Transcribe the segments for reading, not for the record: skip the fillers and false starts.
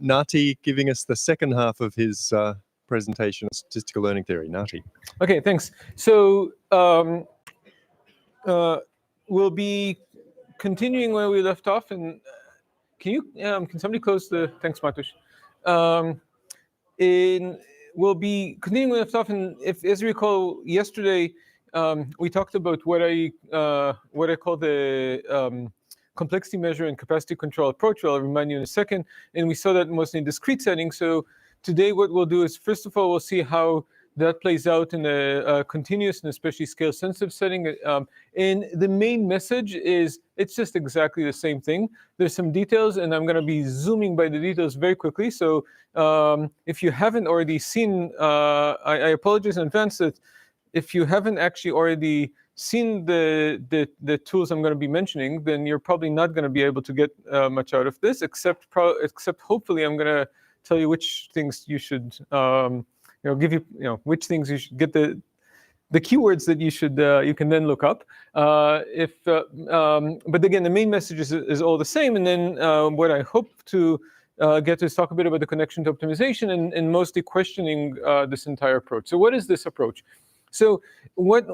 Nati giving us the second half of his presentation on statistical learning theory. Nati. Okay, thanks. So we'll be continuing where we left off. And can somebody close the? Thanks, Matush. We'll be continuing where we left off. And if, as you recall, yesterday we talked about what I call the complexity measure and capacity control approach. I'll remind you in a second. And we saw that mostly in discrete settings. So today what we'll do is, first of all, we'll see how that plays out in a continuous and especially scale-sensitive setting. And the main message is it's just exactly the same thing. There's some details, and I'm going to be zooming by the details very quickly. So if you haven't already seen, I apologize in advance that if you haven't actually already seen the tools I'm going to be mentioning, then you're probably not going to be able to get much out of this, except hopefully I'm going to tell you which things you should give you which things you should get the keywords that you should you can then look up. But again, the main message is all the same. And then what I hope to get to is talk a bit about the connection to optimization and mostly questioning this entire approach. So what is this approach? So what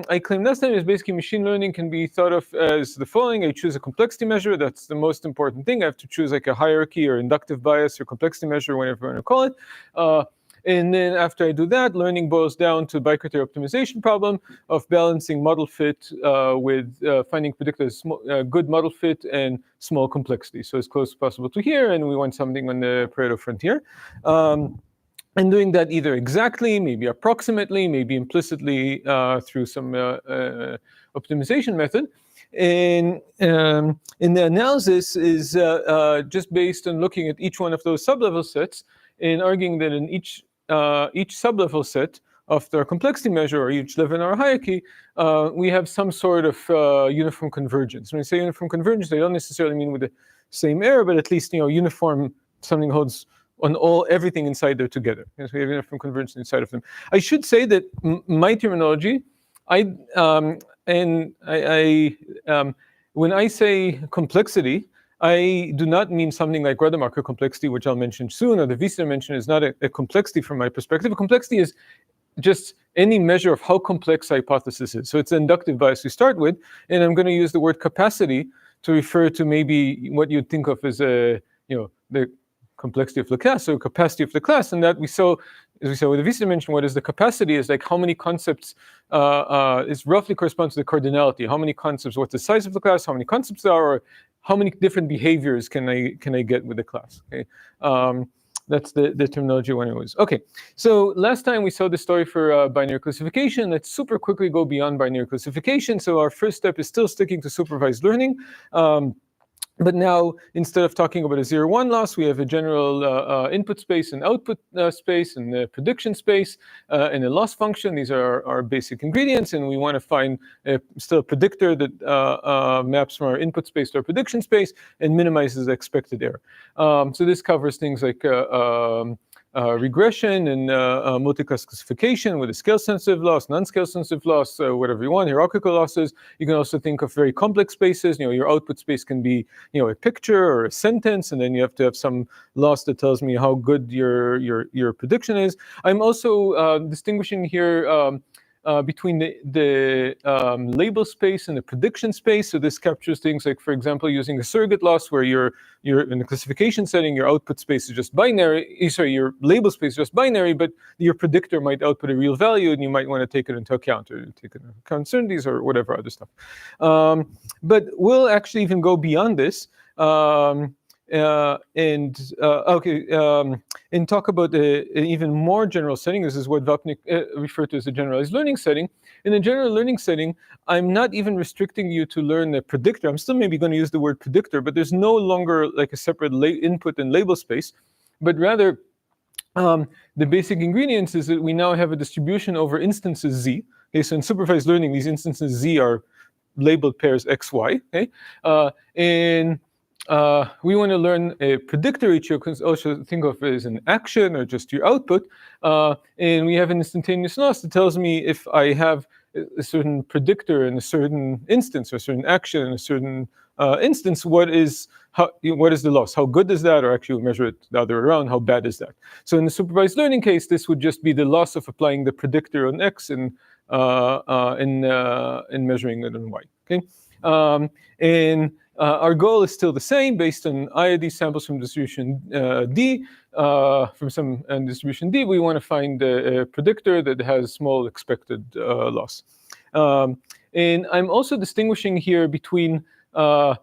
I claimed last time is basically machine learning can be thought of as the following. I choose a complexity measure. That's the most important thing. I have to choose like a hierarchy or inductive bias or complexity measure, whatever you want to call it. And then after I do that, learning boils down to bicriterial optimization problem of balancing model fit with finding predictors, good model fit and small complexity. So as close as possible to here, and we want something on the Pareto frontier. And doing that either exactly, maybe approximately, maybe implicitly through some optimization method. And the analysis is just based on looking at each one of those sublevel sets and arguing that in each sublevel set of their complexity measure or each level in our hierarchy, we have some sort of uniform convergence. When I say uniform convergence, I don't necessarily mean with the same error, but at least uniform, something holds on everything inside there together. So we have uniform convergence inside of them. I should say that my terminology, when I say complexity, I do not mean something like Rademacher complexity, which I'll mention soon, or the Wiesner dimension is not a complexity from my perspective. A complexity is just any measure of how complex a hypothesis is. So it's an inductive bias we start with, and I'm going to use the word capacity to refer to maybe what you'd think of as the complexity of the class, or capacity of the class, and that we saw, as we saw with the Wiesner dimension, what is the capacity is like how many concepts is roughly corresponds to the cardinality. How many concepts, what's the size of the class, how many concepts there are, or how many different behaviors can I get with the class? Okay, that's the terminology when it was. Okay, so last time we saw the story for binary classification. Let's super quickly go beyond binary classification. So our first step is still sticking to supervised learning. But now, instead of talking about a 0-1 loss, we have a general input space and output space and a prediction space and a loss function. These are our basic ingredients, and we want to find still a predictor that maps from our input space to our prediction space and minimizes the expected error. So this covers things like regression and multi-class classification with a scale-sensitive loss, non-scale-sensitive loss, whatever you want, hierarchical losses. You can also think of very complex spaces. Your output space can be, a picture or a sentence, and then you have to have some loss that tells me how good your prediction is. I'm also distinguishing here between the label space and the prediction space. So this captures things like, for example, using a surrogate loss where you're in a classification setting, your output space is just binary. Sorry, your label space is just binary, but your predictor might output a real value, and you might want to take it into account or take into account uncertainties or whatever other stuff. But we'll actually even go beyond this. And talk about an even more general setting. This is what Vapnik referred to as a generalized learning setting. In a general learning setting, I'm not even restricting you to learn a predictor. I'm still maybe going to use the word predictor, but there's no longer like a separate input and label space, but rather the basic ingredients is that we now have a distribution over instances Z. Okay, so in supervised learning, these instances Z are labeled pairs X, Y. Okay, we want to learn a predictor, which you can also think of as an action or just your output. And we have an instantaneous loss that tells me if I have a certain predictor in a certain instance, or a certain action in a certain instance, what is the loss? How good is that? Or actually, we measure it the other way around. How bad is that? So in the supervised learning case, this would just be the loss of applying the predictor on X in measuring it on Y. Okay, and our goal is still the same, based on I of these samples from distribution D, from some distribution D. We want to find a predictor that has small expected loss. And I'm also distinguishing here between so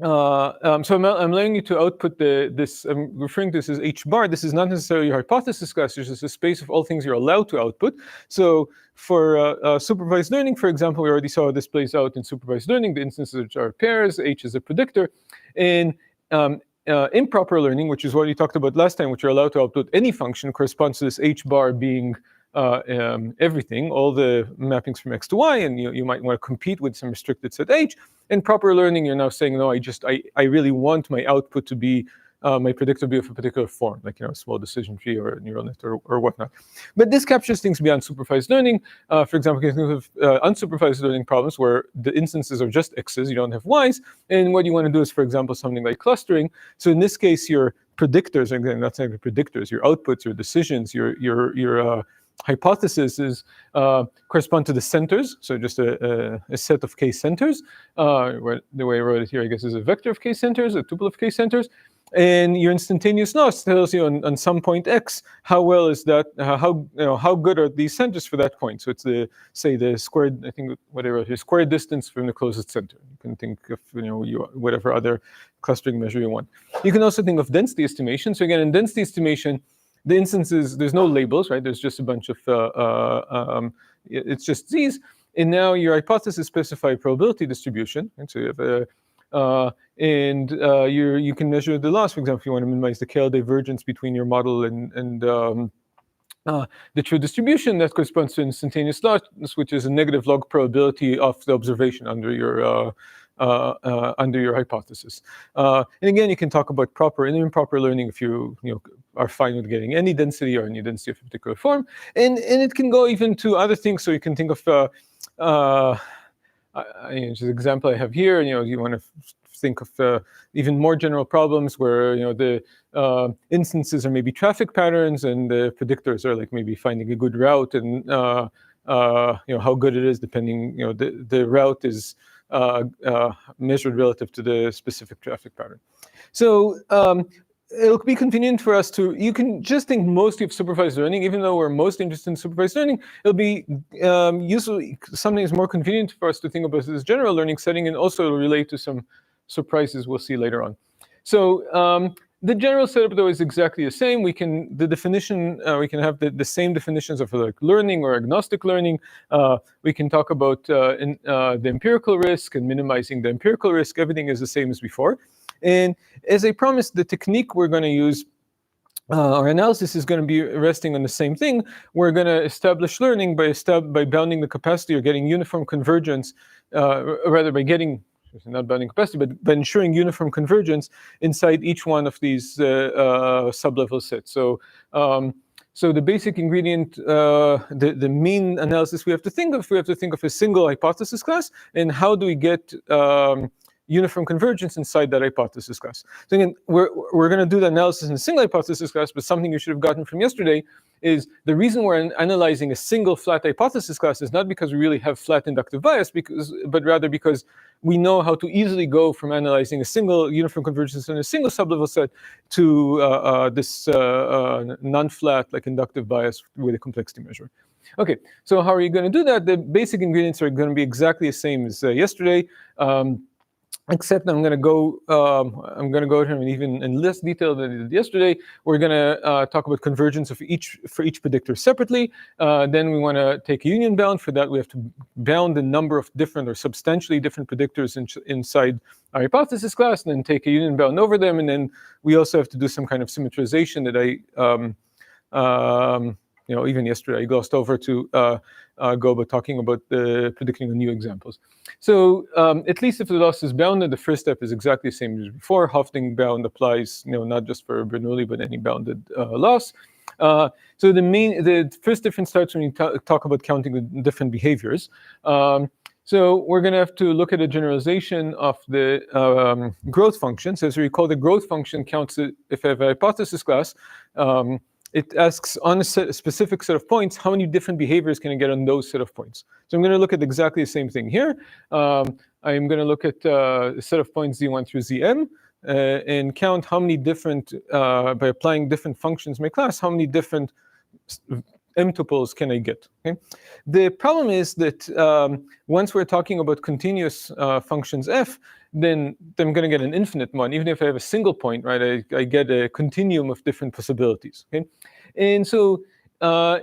I'm allowing you to output this. I'm referring to this as H bar. This is not necessarily your hypothesis class. This is a space of all things you're allowed to output. So for supervised learning, for example, we already saw this plays out in supervised learning. The instances which are pairs, H is a predictor. And improper learning, which is what we talked about last time, which you're allowed to output any function, corresponds to this H bar being everything, all the mappings from X to Y, and you might want to compete with some restricted set H. In proper learning, you're now saying, no, I really want my output to be, my predictor to be of a particular form, like a small decision tree or a neural net or whatnot. But this captures things beyond supervised learning. For example, you can think of unsupervised learning problems where the instances are just X's, you don't have Y's, and what you want to do is, for example, something like clustering. So in this case, your predictors, again, that's not predictors, your outputs, your decisions, your hypotheses correspond to the centers, so just a set of k centers. The way I wrote it here, I guess, is a vector of k centers, a tuple of k centers. And your instantaneous loss tells you on some point X how well is that, how good are these centers for that point. So it's the squared, I think what I wrote here, squared distance from the closest center. You can think of whatever other clustering measure you want. You can also think of density estimation. So again, in density estimation, the instances, there's no labels, right? There's just a bunch of, it's just Z's. And now your hypothesis specifies probability distribution. And so you have you can measure the loss. For example, if you want to minimize the KL divergence between your model and the true distribution, that corresponds to instantaneous loss, which is a negative log probability of the observation under your hypothesis. And again, you can talk about proper and improper learning if you are fine with getting any density or any density of a particular form. And it can go even to other things. So you can think of just an example I have here. You want to think of even more general problems where the instances are maybe traffic patterns, and the predictors are like maybe finding a good route, and how good it is depending. The route is measured relative to the specific traffic pattern. So it'll be convenient for us you can just think mostly of supervised learning, even though we're most interested in supervised learning. It'll be useful, something is more convenient for us to think about this general learning setting, and also relate to some surprises we'll see later on. So the general setup, though, is exactly the same. We can have the same definitions of like learning or agnostic learning. We can talk about the empirical risk and minimizing the empirical risk. Everything is the same as before. And as I promised, the technique we're going to use, our analysis is going to be resting on the same thing. We're going to establish learning by bounding the capacity or getting uniform convergence, rather by getting, not bounding capacity, but by ensuring uniform convergence inside each one of these sublevel sets. So the basic ingredient, the mean analysis we have to think of a single hypothesis class, and how do we get uniform convergence inside that hypothesis class. So again, we're going to do the analysis in a single hypothesis class, but something you should have gotten from yesterday is the reason we're analyzing a single flat hypothesis class is not because we really have flat inductive bias, but rather because we know how to easily go from analyzing a single uniform convergence in a single sublevel set to this non-flat like inductive bias with a complexity measure. Okay, so how are you going to do that? The basic ingredients are going to be exactly the same as yesterday. Except I'm going to go here and even in less detail than I did yesterday. We're going to talk about convergence for each predictor separately. Then we want to take a union bound. For that, we have to bound a number of different or substantially different predictors inside our hypothesis class, and then take a union bound over them. And then we also have to do some kind of symmetrization that even yesterday I glossed over to go about talking about predicting the new examples. So at least if the loss is bounded, the first step is exactly the same as before. Hofting bound applies, not just for Bernoulli, but any bounded loss. So the first difference starts when you talk about counting the different behaviors. So we're going to have to look at a generalization of the growth function. So as we recall, the growth function counts it if I have a hypothesis class. It asks on a specific set of points, how many different behaviors can I get on those set of points? So I'm going to look at exactly the same thing here. I'm going to look at a set of points z1 through zm and count how many different, by applying different functions in my class, how many different m tuples can I get? Okay? The problem is that once we're talking about continuous functions f, then I'm going to get an infinite one. Even if I have a single point, right, I get a continuum of different possibilities. Okay? And so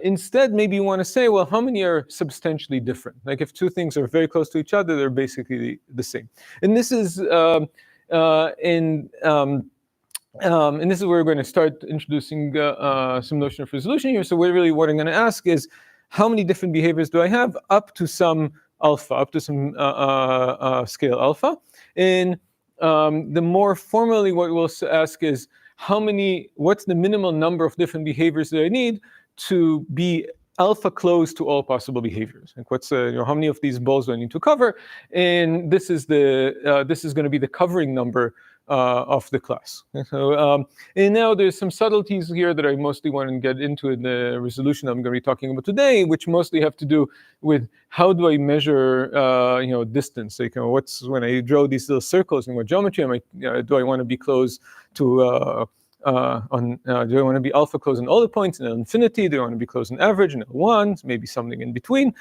instead, maybe you want to say, well, how many are substantially different? Like if two things are very close to each other, they're basically the same. And this is and this is where we're going to start introducing some notion of resolution here. So really what I'm going to ask is, how many different behaviors do I have up to some alpha, up to some scale alpha? And the more formally what we'll ask is, what's the minimal number of different behaviors that I need to be alpha close to all possible behaviors? Like what's how many of these balls do I need to cover? And this is going to be the covering number of the class. So, and now there's some subtleties here that I mostly want to get into in the resolution I'm going to be talking about today, which mostly have to do with how do I measure, distance? Like, what's when I draw these little circles in what geometry do I want to be close to? Do I want to be alpha close in all the points in infinity? Do I want to be close in average in L1? Maybe something in between.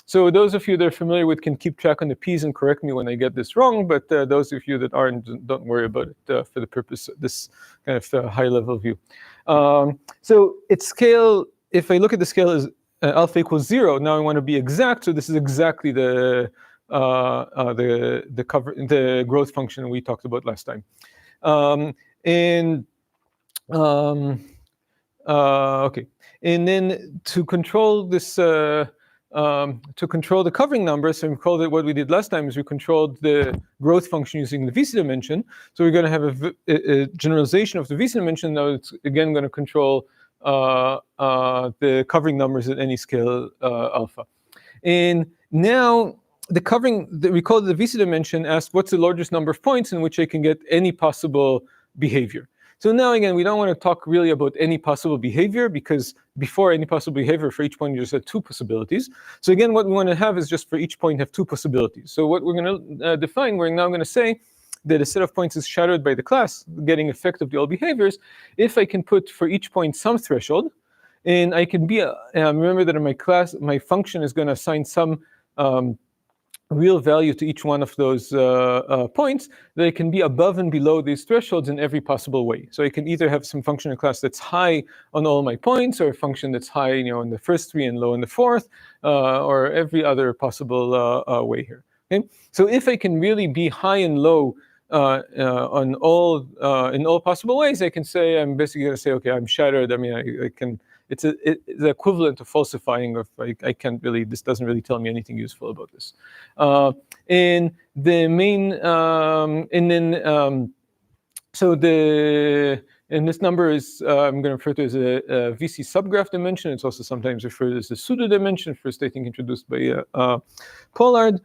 So those of you that are familiar with can keep track on the P's and correct me when I get this wrong, but those of you that aren't, don't worry about it for the purpose of this kind of high-level view. So its scale, if I look at the scale as alpha equals 0, now I want to be exact, so this is exactly the growth function we talked about last time. Okay, and then to control this, to control the covering number, so we called it, what we did last time is we controlled the growth function using the VC dimension. So we're going to have a generalization of the VC dimension. Now it's again going to control the covering numbers at any scale alpha. And now the covering, we call it the VC dimension, asks what's the largest number of points in which I can get any possible behavior. So now again, we don't want to talk really about any possible behavior, because before any possible behavior, for each point you just had two possibilities. So again, what we want to have is just for each point have two possibilities. So what we're going to define, we're now going to say that a set of points is shadowed by the class, getting effectively all behaviors, if I can put for each point some threshold, and I can be, remember that in my class, my function is going to assign some real value to each one of those points, that can be above and below these thresholds in every possible way. So I can either have some function in class that's high on all my points, or a function that's high, in the first three and low in the fourth, or every other possible way here. Okay? So if I can really be high and low on all in all possible ways, I can say, I'm basically going to say, okay, I'm shattered. I mean, I can. It's the equivalent of falsifying of I can't really, this doesn't really tell me anything useful about this. And the main, and then, and this number is, I'm going to refer to as a VC subgraph dimension. It's also sometimes referred to as the pseudo dimension, first I think introduced by Pollard.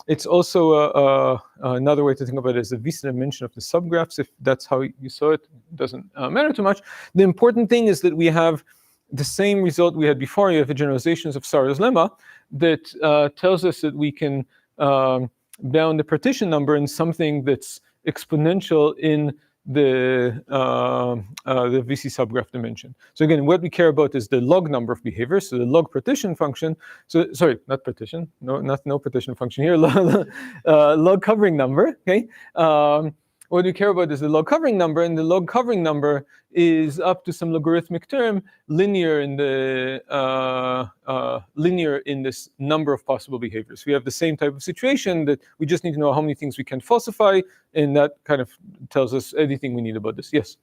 It's also another way to think about it as the VC dimension of the subgraphs. If that's how you saw it, it doesn't matter too much. The important thing is that we have the same result we had before. You have the generalizations of Sarra's lemma that tells us that we can bound the partition number in something that's exponential in the VC subgraph dimension. So again, what we care about is the log number of behaviors, so the log partition function. So sorry, not partition, no partition function here. Log covering number. Okay. What we care about is the log covering number, and the log covering number is up to some logarithmic term, linear in this number of possible behaviors. We have the same type of situation that we just need to know how many things we can falsify, and that kind of tells us everything we need about this. Yes?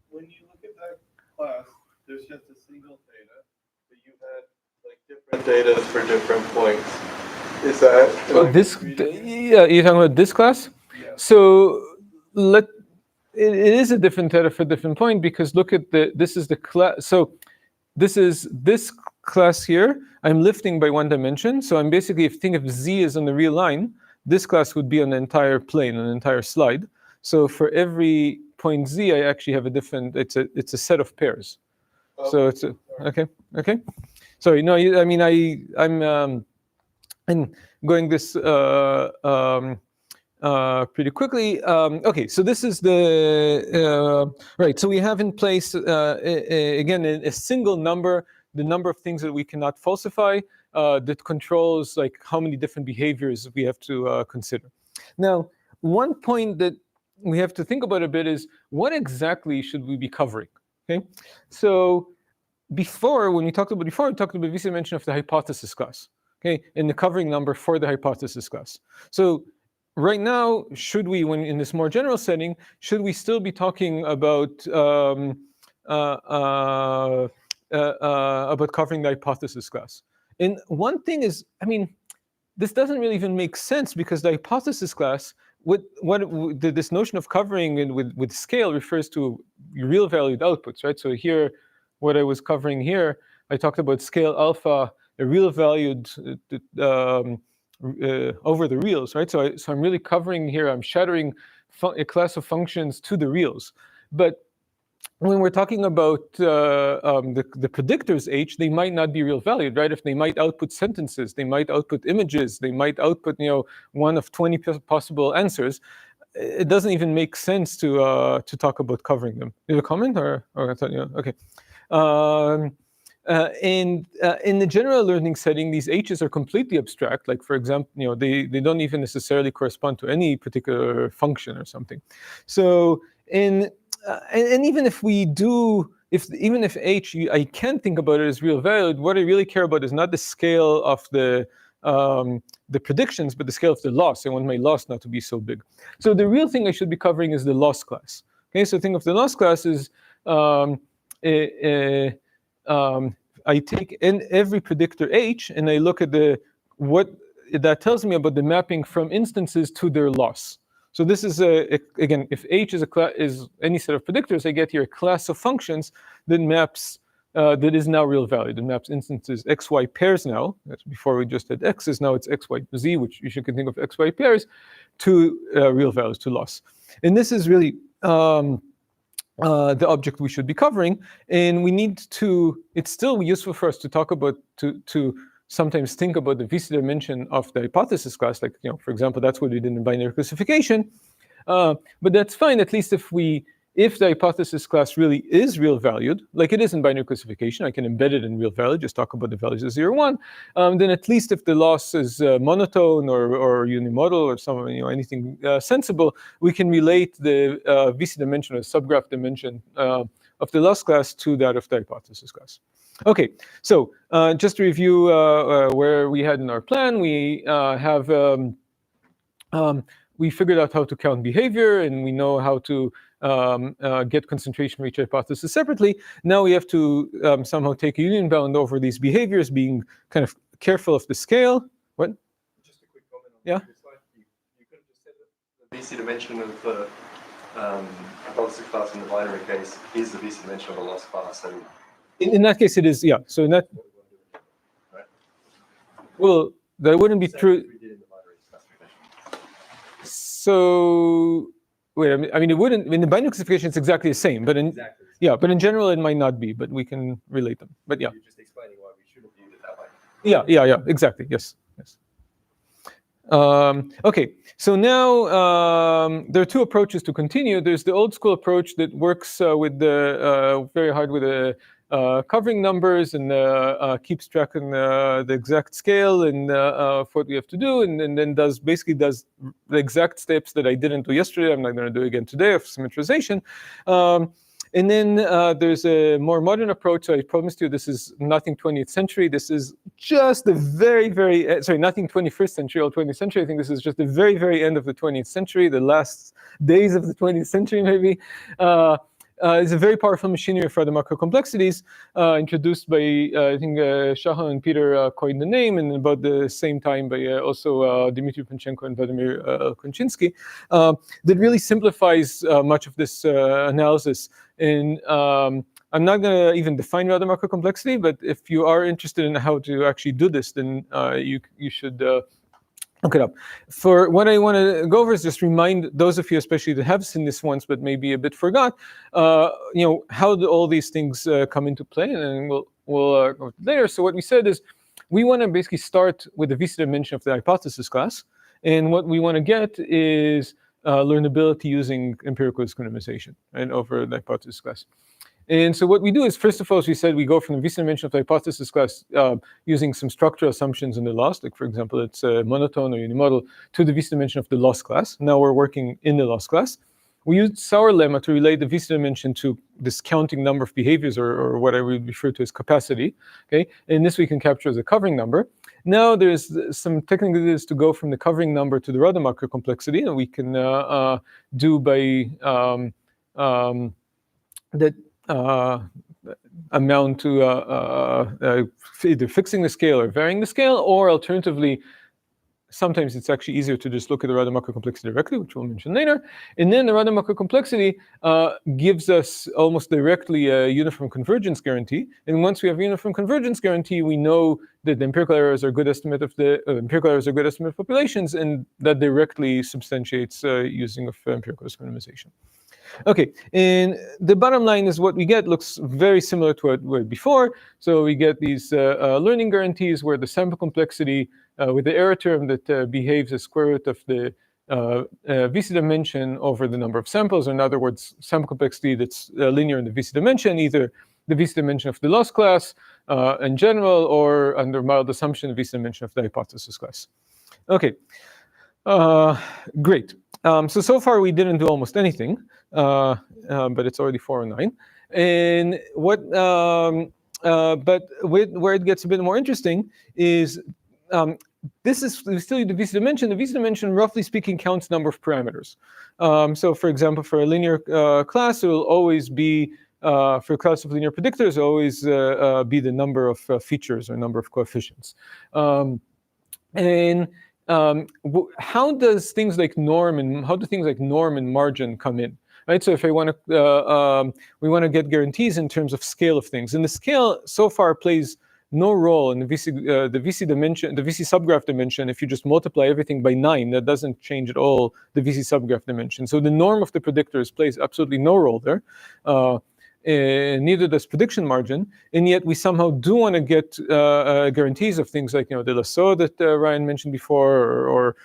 When you look at that class, there's just a single theta, but you had like different data for different points. Is that? Yeah, you're talking about this class? Yeah. So it is a different theta for different point, because look at this is the class. So this is this class here. I'm lifting by 1 dimension. So I'm basically, if you think of z as on the real line, this class would be on the entire plane, an entire slide. So for every point z, I actually have a different. It's a set of pairs. So it's okay. Sorry, no, I mean I'm going this pretty quickly. Okay, so this is the right. So we have in place again a single number, the number of things that we cannot falsify, that controls like how many different behaviors we have to consider. Now, one point that we have to think about a bit is what exactly should we be covering? Okay, so before, when we talked about before, we talked about this dimension of the hypothesis class. Okay, and the covering number for the hypothesis class. So right now, should we, when in this more general setting, should we still be talking about covering the hypothesis class? And one thing is, I mean, this doesn't really even make sense, because the hypothesis class, this notion of covering and with scale refers to real valued outputs, right? So here, what I was covering here, I talked about scale alpha, a real valued over the reals, right? So I'm really covering here, I'm shattering a class of functions to the reals. But when we're talking about the predictors H, they might not be real valued, right? If they might output sentences, they might output images, they might output, one of 20 possible answers. It doesn't even make sense to talk about covering them. You have a comment, or I thought, okay. And in the general learning setting, these H's are completely abstract. Like, for example, they don't even necessarily correspond to any particular function or something. So and even if we do, even if H, I can think about it as real valued, what I really care about is not the scale of the predictions, but the scale of the loss. I want my loss not to be so big. So the real thing I should be covering is the loss class. Okay, so think of the loss class as I take in every predictor H, and I look at what that tells me about the mapping from instances to their loss. So this is again, if H is any set of predictors, I get here a class of functions that maps that is now real valued. It maps instances XY pairs now. That's before we just had X's. Now it's XY Z, which you should think of XY pairs, to real values, to loss. And this is really the object we should be covering, and we need to. It's still useful for us to talk about to sometimes think about the VC dimension of the hypothesis class. Like, for example, that's what we did in binary classification. But that's fine, at least if the hypothesis class really is real valued, like it is in binary classification, I can embed it in real value, just talk about the values of 0, 1. Then at least if the loss is monotone or unimodal or some, anything sensible, we can relate the VC dimension or subgraph dimension of the loss class to that of the hypothesis class. Okay, so just to review where we had in our plan, we have we figured out how to count behavior, and we know how to get concentration for each hypothesis separately. Now we have to somehow take a union bound over these behaviors, being kind of careful of the scale. What? Just a quick comment on yeah? this slide. You could have just said that the VC dimension of the hypothesis class in the binary case is the VC dimension of the loss class. So in that case, it is, yeah. So in that, right? Well, that wouldn't be true. So wait, I mean, it wouldn't. In the binary classification, it's exactly the same. But but in general, it might not be. But we can relate them. But yeah. You're just explaining why we should have viewed it that way. Yeah, exactly. Yes. Okay, so now there are two approaches to continue. There's the old school approach that works with the very hard with the covering numbers and keeps track on the exact scale and of what we have to do, and then basically does the exact steps that I didn't do yesterday. I'm not going to do again today of symmetrization. And then there's a more modern approach. So I promised you this is nothing 20th century. This is just the very, very, sorry, nothing 21st century or 20th century. I think this is just the very, very end of the 20th century, the last days of the 20th century maybe. is a very powerful machinery for the macro complexities, introduced by, I think, Shahan and Peter coined the name, and about the same time by also Dmitry Panchenko and Vladimir Konchinsky, that really simplifies much of this analysis. And I'm not going to even define rather macro complexity, but if you are interested in how to actually do this, then you should look it up. For what I want to go over is just remind those of you, especially that have seen this once but maybe a bit forgot, how do all these things come into play, and then we'll go later. So what we said is we want to basically start with the VC dimension of the hypothesis class, and what we want to get is learnability using empirical discrimination, right, over the hypothesis class. And so what we do is, first of all, as we said, we go from the VC dimension of the hypothesis class using some structural assumptions in the loss, like, for example, it's a monotone or unimodal, to the VC dimension of the loss class. Now we're working in the loss class. We use Sauer lemma to relate the VC dimension to this counting number of behaviors, or what I would refer to as capacity. Okay, and this we can capture as a covering number. Now there's some technicalities to go from the covering number to the Rademacher complexity, and we can do by that amount to either fixing the scale or varying the scale, or alternatively, sometimes it's actually easier to just look at the Rademacher complexity directly, which we'll mention later. And then the Rademacher complexity gives us almost directly a uniform convergence guarantee. And once we have a uniform convergence guarantee, we know that the empirical errors are good estimate of the empirical errors are good estimate of populations, and that directly substantiates using of empirical discrimination. Okay, and the bottom line is what we get looks very similar to what we had before. So we get these learning guarantees where the sample complexity with the error term that behaves as square root of the VC dimension over the number of samples. In other words, sample complexity that's linear in the VC dimension, either the VC dimension of the loss class in general, or under mild assumption, the VC dimension of the hypothesis class. Okay, great. So far we didn't do almost anything, but it's already 4:09. And what, but where it gets a bit more interesting is this is still the VC dimension. The VC dimension, roughly speaking, counts number of parameters. So for example, for a linear class, it will always be, for a class of linear predictors, always be the number of features or number of coefficients. How does things like norm and margin come in? Right. So if I want to, we want to get guarantees in terms of scale of things, and the scale so far plays no role in the VC dimension, the VC subgraph dimension. If you just multiply everything by 9, that doesn't change at all the VC subgraph dimension. So the norm of the predictors plays absolutely no role there. Neither does prediction margin, and yet we somehow do want to get guarantees of things like, the lasso that Ryan mentioned before, or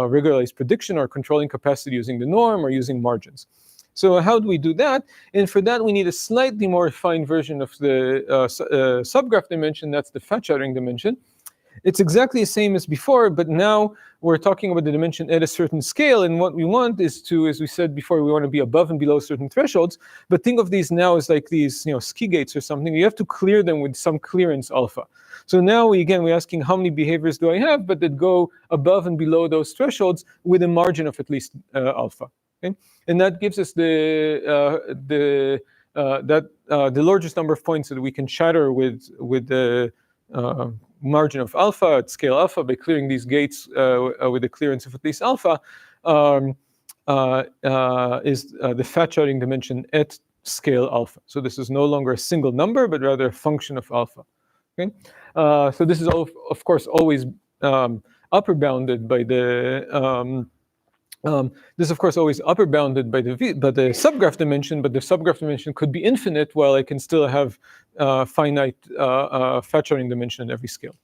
regularized prediction, or controlling capacity using the norm or using margins. So how do we do that? And for that, we need a slightly more refined version of the subgraph dimension. That's the fat shattering dimension. It's exactly the same as before, but now we're talking about the dimension at a certain scale. And what we want is to, as we said before, we want to be above and below certain thresholds. But think of these now as like these, ski gates or something. You have to clear them with some clearance alpha. So now we're asking how many behaviors do I have, but that go above and below those thresholds with a margin of at least alpha. Okay? And that gives us the largest number of points that we can shatter with the margin of alpha at scale alpha by clearing these gates with a clearance of at least alpha is the fat shattering dimension at scale alpha. So this is no longer a single number, but rather a function of alpha. Okay, so this is of course always upper bounded by the this is of course always upper bounded by the subgraph dimension, but the subgraph dimension could be infinite, while I can still have finite fat shattering dimension at every scale.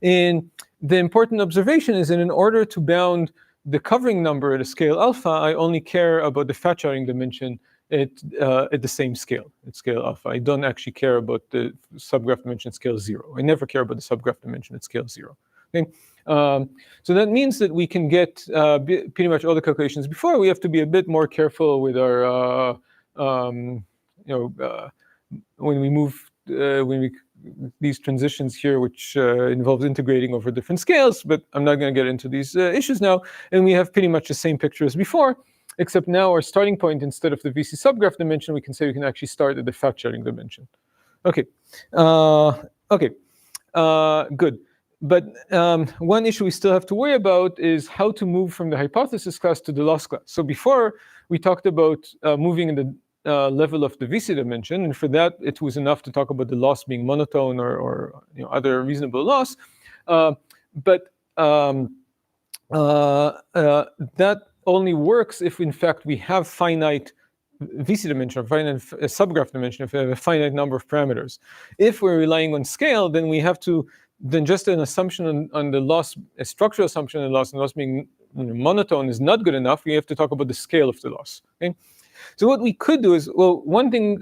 And the important observation is that in order to bound the covering number at a scale alpha, I only care about the fat shattering dimension at the same scale, at scale alpha. I don't actually care about the subgraph dimension at scale 0. I never care about the subgraph dimension at scale 0. Okay? So that means that we can get pretty much all the calculations before. We have to be a bit more careful with our, when we move, these transitions here, which involves integrating over different scales, but I'm not going to get into these issues now. And we have pretty much the same picture as before. except now our starting point, instead of the VC subgraph dimension, we can say we can actually start at the fact-sharing dimension. Okay, good. But one issue we still have to worry about is how to move from the hypothesis class to the loss class. So before, we talked about moving in the level of the VC dimension, and for that, it was enough to talk about the loss being monotone or other reasonable loss. But that only works if, in fact, we have finite VC dimension, or finite subgraph dimension, if we have a finite number of parameters. If we're relying on scale, then we have to, then just an assumption on the loss, a structural assumption on loss, and loss being monotone is not good enough. We have to talk about the scale of the loss. Okay? So what we could do is, well, one thing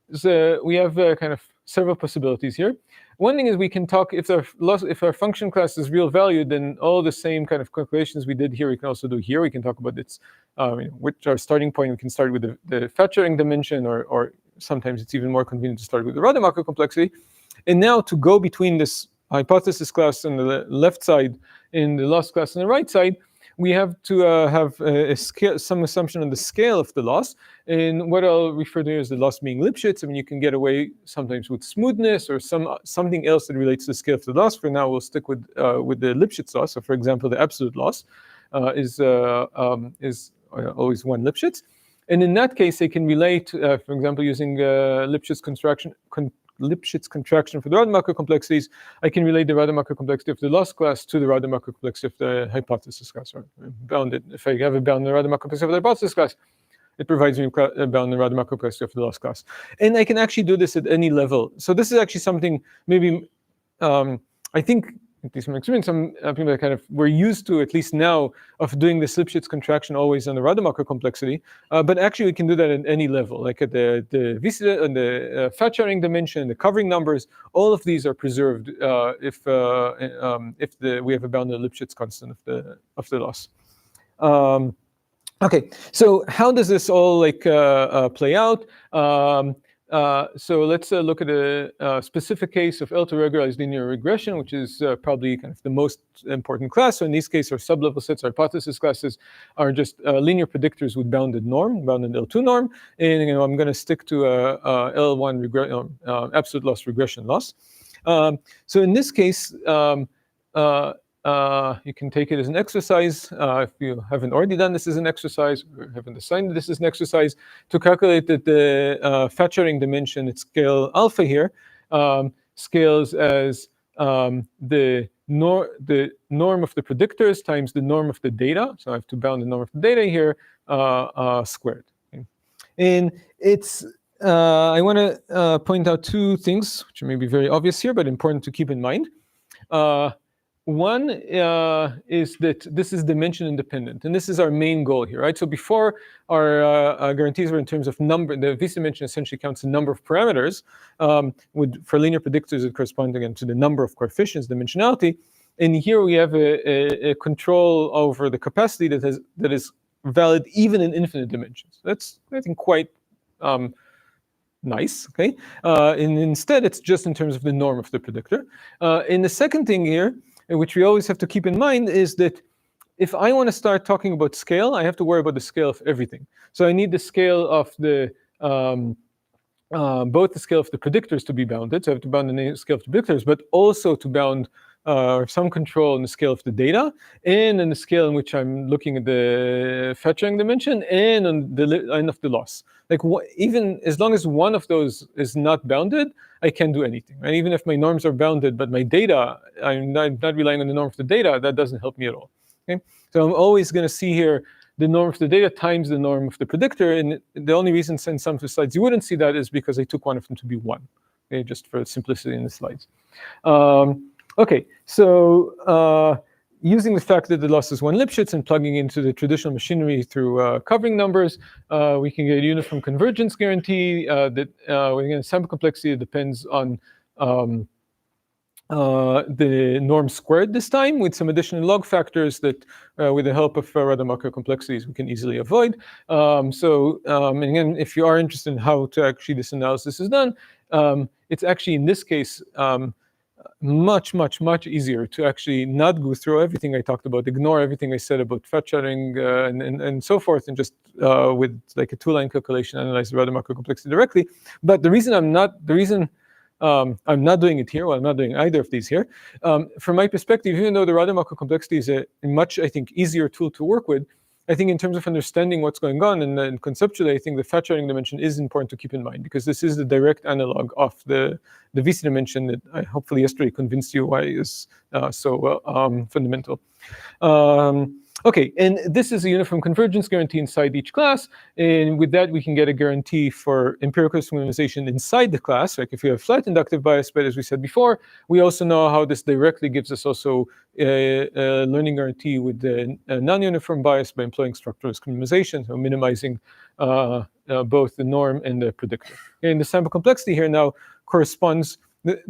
is we have kind of several possibilities here. One thing is we can talk, if our function class is real value, then all the same kind of calculations we did here, we can also do here. We can talk about its, which our starting point. We can start with the fact-sharing dimension, or sometimes it's even more convenient to start with the Rademacher complexity. And now to go between this hypothesis class on the left side and the loss class on the right side, we have to have a scale, some assumption on the scale of the loss. And what I'll refer to as the loss being Lipschitz. I mean, you can get away sometimes with smoothness or something else that relates to the scale of the loss. For now, we'll stick with the Lipschitz loss. So, for example, the absolute loss is always 1 Lipschitz. And in that case, they can relate, for example, using Lipschitz contraction for the Rademacher complexities. I can relate the Rademacher complexity of the loss class to the Rademacher complexity of the hypothesis class. Or bounded. If I have a bound the Rademacher complexity of the hypothesis class, it provides me a bound the Rademacher complexity of the loss class. And I can actually do this at any level. So this is actually something maybe I think, at least from experience, some people that kind of we're used to, at least now, of doing the Lipschitz contraction always on the Rademacher complexity. But actually, we can do that at any level, like at the VC and the fact-sharing dimension, the covering numbers. All of these are preserved if we have a bounded Lipschitz constant of the loss. Okay, so how does this all play out? So let's look at a specific case of L2-regularized linear regression, which is probably kind of the most important class. So in this case, our sublevel sets, our hypothesis classes, are just linear predictors with bounded norm, bounded L2 norm. And I'm going to stick to L1 absolute loss regression loss. So in this case, you can take it as an exercise, if you haven't already done this as an exercise, or haven't assigned this as an exercise, to calculate that the fact-sharing dimension at scale alpha here scales as the norm of the predictors times the norm of the data. So I have to bound the norm of the data here squared. Okay. And it's I want to point out two things, which may be very obvious here, but important to keep in mind. One is that this is dimension independent, and this is our main goal here, right? So before our guarantees were in terms of number, the VC dimension essentially counts the number of parameters. For linear predictors, it corresponds again to the number of coefficients, dimensionality. And here we have a control over the capacity that is valid even in infinite dimensions. That's, I think, quite nice, okay? And instead, it's just in terms of the norm of the predictor. And the second thing here, which we always have to keep in mind, is that if I want to start talking about scale, I have to worry about the scale of everything. So I need the scale of the both the scale of the predictors to be bounded. So I have to bound the scale of the predictors, but also to bound some control in the scale of the data, and in the scale in which I'm looking at the fact-sharing dimension, and on the end of the loss. Like even as long as one of those is not bounded, I can't do anything. And even if my norms are bounded, but my data, I'm not relying on the norm of the data, that doesn't help me at all. Okay? So I'm always going to see here the norm of the data times the norm of the predictor. And the only reason in some of the slides you wouldn't see that is because I took one of them to be 1, okay? Just for simplicity in the slides. Okay, so using the fact that the loss is 1 Lipschitz and plugging into the traditional machinery through covering numbers, we can get a uniform convergence guarantee that, again, sample complexity depends on the norm squared this time, with some additional log factors that, with the help of Rademacher complexities, we can easily avoid. And again, if you are interested in how to actually this analysis is done, it's actually in this case, much, much, much easier to actually not go through everything I talked about, ignore everything I said about fat shadowing and so forth, and just with like a 2-line calculation analyze the Rademacher complexity directly. But the reason I'm not doing it here, well, I'm not doing either of these here, from my perspective, even though the Rademacher complexity is a much, I think, easier tool to work with, I think in terms of understanding what's going on and conceptually, I think the fat shadowing dimension is important to keep in mind, because this is the direct analog of the VC dimension that I hopefully yesterday convinced you why is so fundamental. Okay, and this is a uniform convergence guarantee inside each class, and with that we can get a guarantee for empirical minimization inside the class, like if you have flat inductive bias. But as we said before, we also know how this directly gives us also a learning guarantee with the non-uniform bias by employing structuralist minimization, so minimizing both the norm and the predictor. And the sample complexity here now corresponds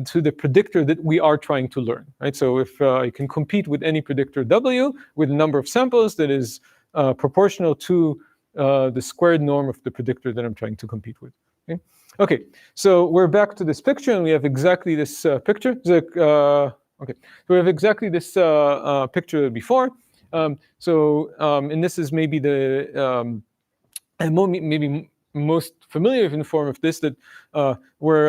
to the predictor that we are trying to learn, right? So if I can compete with any predictor W with a number of samples that is proportional to the squared norm of the predictor that I'm trying to compete with. Okay, so we're back to this picture, and we have exactly this picture. Okay, so we have exactly this picture before. And this is maybe the maybe most familiar form of this, that where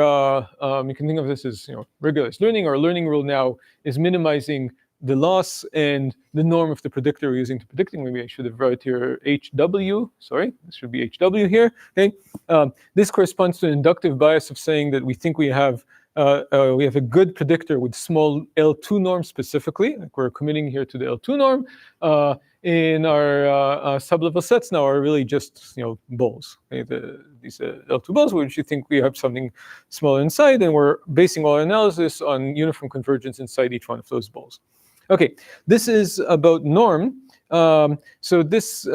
you can think of this as regularized learning, or learning rule now is minimizing the loss and the norm of the predictor we're using to predicting. Maybe I should have wrote here HW. Sorry, this should be HW here. Okay, this corresponds to an inductive bias of saying that we think we have a good predictor with small L2 norm specifically. Like we're committing here to the L2 norm. In our sublevel sets now are really just balls. Okay? These L2 balls, which you think we have something smaller inside, and we're basing all our analysis on uniform convergence inside each one of those balls. Okay, this is about norm. So this this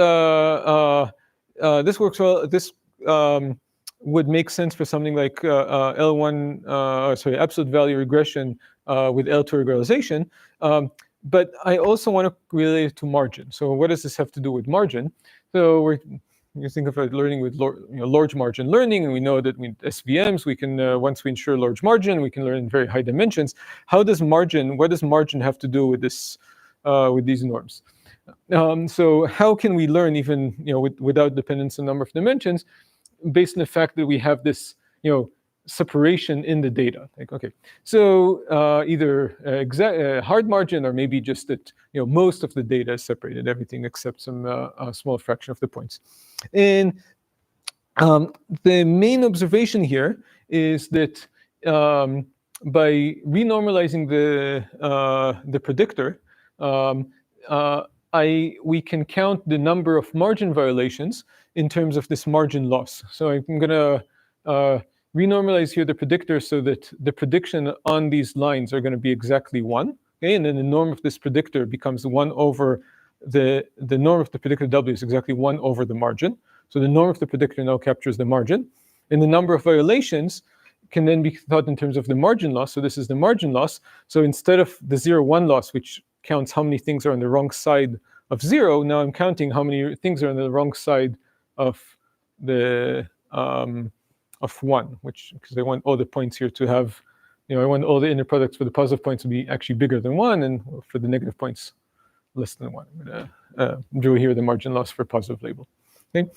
works well. This would make sense for something like L1, absolute value regression with L2 regularization. But I also want to relate it to margin. So what does this have to do with margin? So you think of it learning with large margin learning, and we know that with SVMs we can once we ensure large margin, we can learn in very high dimensions. What does margin have to do with this with these norms? So how can we learn even without dependence on number of dimensions, based on the fact that we have this separation in the data? Like, okay, so either hard margin, or maybe just that most of the data is separated, everything except some small fraction of the points. And the main observation here is that by renormalizing the predictor, we can count the number of margin violations in terms of this margin loss. So I'm going to renormalize here the predictor so that the prediction on these lines are going to be exactly 1. Okay? And then the norm of this predictor becomes 1 over the norm of the predictor W is exactly 1 over the margin. So the norm of the predictor now captures the margin. And the number of violations can then be thought in terms of the margin loss. So this is the margin loss. So instead of the 0-1 loss, which counts how many things are on the wrong side of 0, now I'm counting how many things are on the wrong side of the of 1, because I want all the points here to have, I want all the inner products for the positive points to be actually bigger than 1, and for the negative points less than 1. I'm going to draw here the margin loss for positive label. Okay,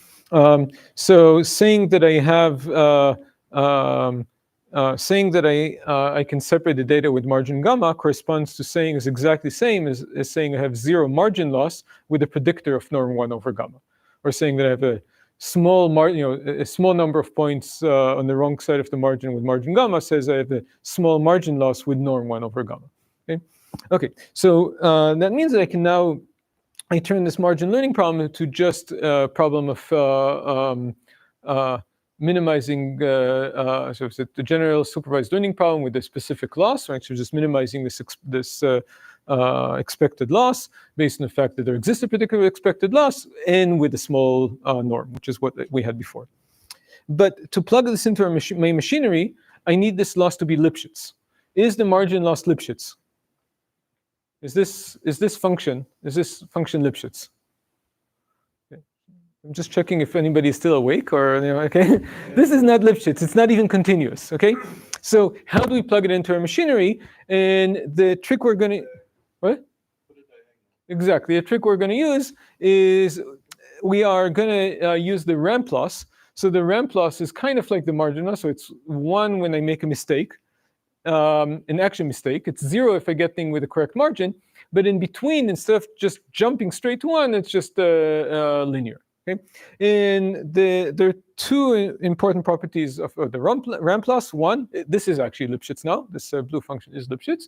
so saying that I have saying that I can separate the data with margin gamma corresponds to saying is exactly the same as saying I have 0 margin loss with a predictor of norm 1 over gamma, or saying that I have a small a small number of points on the wrong side of the margin with margin gamma says I have a small margin loss with norm 1 over gamma. Okay, so that means that I can now turn this margin learning problem to just a problem of minimizing so it's the general supervised learning problem with a specific loss, right? So just minimizing this expected loss based on the fact that there exists a particular expected loss and with a small norm, which is what we had before. But to plug this into our main machinery, I need this loss to be Lipschitz. Is the margin loss Lipschitz? Is this function Lipschitz? Okay. I'm just checking if anybody is still awake, or okay. This is not Lipschitz. It's not even continuous. Okay. So how do we plug it into our machinery? And the trick we're going to, what? Exactly. The trick we're going to use is we are going to use the ramp loss. So the ramp loss is kind of like the margin loss. So it's 1 when I make a mistake, an action mistake. It's 0 if I get things with the correct margin. But in between, instead of just jumping straight to 1, it's just linear. Okay? And there are 2 important properties of the ramp loss. One, this is actually Lipschitz now. This blue function is Lipschitz.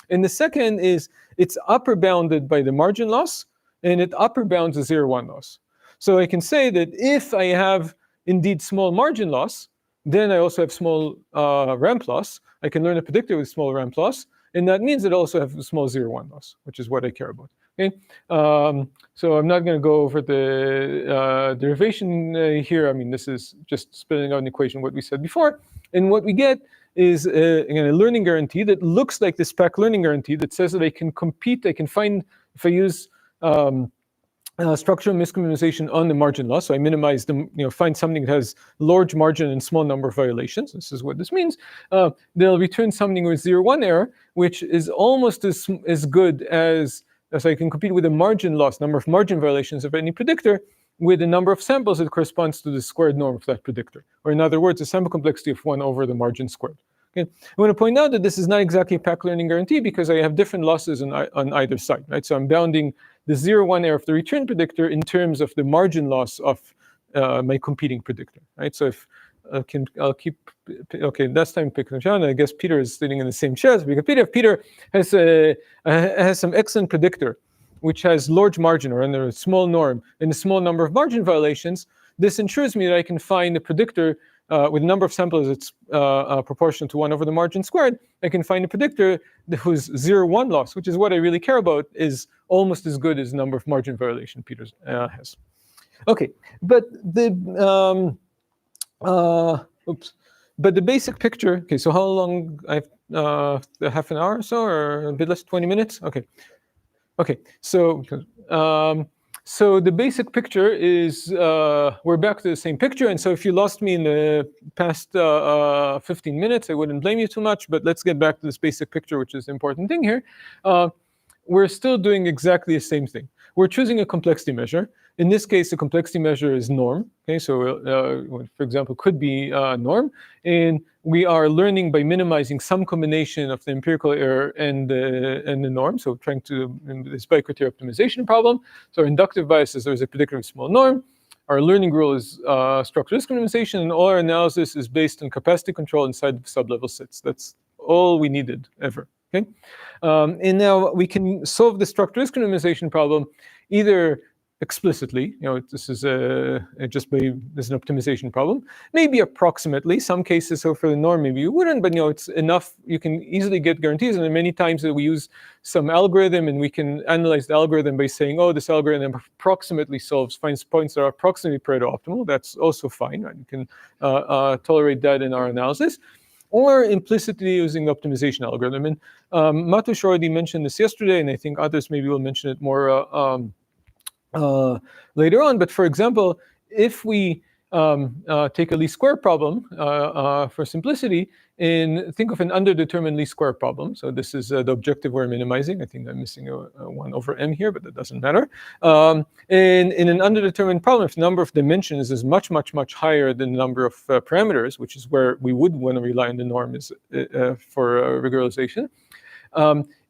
And the second is it's upper bounded by the margin loss, and it upper bounds the 0,1 loss. So I can say that if I have indeed small margin loss, then I also have small ramp loss. I can learn a predictor with small ramp loss, and that means that I also have a small 0,1 loss, which is what I care about. Okay, so I'm not going to go over the derivation here. I mean, this is just spelling out an equation what we said before, and what we get is again, a learning guarantee that looks like this PAC learning guarantee that says that I can compete. I can find, if I use structural misminimization on the margin loss, so I minimize them, find something that has large margin and small number of violations. This is what this means. They'll return something with 0,1 error, which is almost as good as I can compete with the margin loss, number of margin violations of any predictor, with the number of samples that corresponds to the squared norm of that predictor. Or in other words, the sample complexity of 1 over the margin squared. Okay. I want to point out that this is not exactly a PAC learning guarantee because I have different losses on either side, right? So I'm bounding the 0,1 error of the return predictor in terms of the margin loss of my competing predictor, right? So if I'll keep, okay, that's time picking John. I guess Peter is sitting in the same chair because Peter has some excellent predictor, which has large margin or under a small norm and a small number of margin violations. This ensures me that I can find a predictor with a number of samples that's proportional to 1 over the margin squared. I can find a predictor whose 0,1 loss, which is what I really care about, is almost as good as the number of margin violation Peter has. Okay, but the but the basic picture. Okay, so how long? I've half an hour or so, or a bit less, 20 minutes. Okay. Okay, so so the basic picture is we're back to the same picture, and so if you lost me in the past 15 minutes, I wouldn't blame you too much. But let's get back to this basic picture, which is the important thing here. We're still doing exactly the same thing. We're choosing a complexity measure. In this case, the complexity measure is norm. Okay, so for example, could be norm, and we are learning by minimizing some combination of the empirical error and the norm. So trying to this bi-criteria optimization problem. So our inductive bias is there's a predictor of small norm. Our learning rule is structural discrimination, and all our analysis is based on capacity control inside of sublevel sets. That's all we needed ever. Okay, and now we can solve the structural discrimination problem either explicitly, this is just by this is an optimization problem. Maybe approximately, some cases. So for the norm, maybe you wouldn't, but it's enough. You can easily get guarantees, and many times that we use some algorithm, and we can analyze the algorithm by saying, oh, this algorithm approximately finds points that are approximately Pareto optimal. That's also fine. Right? You can tolerate that in our analysis. Or implicitly using the optimization algorithm. And Matusz already mentioned this yesterday, and I think others maybe will mention it more later on. But for example, if we take a least square problem for simplicity and think of an underdetermined least square problem. So this is the objective we're minimizing. I think I'm missing a 1 over m here, but that doesn't matter. And in an underdetermined problem, if the number of dimensions is much, much, much higher than the number of parameters, which is where we would want to rely on the norm is, for regularization.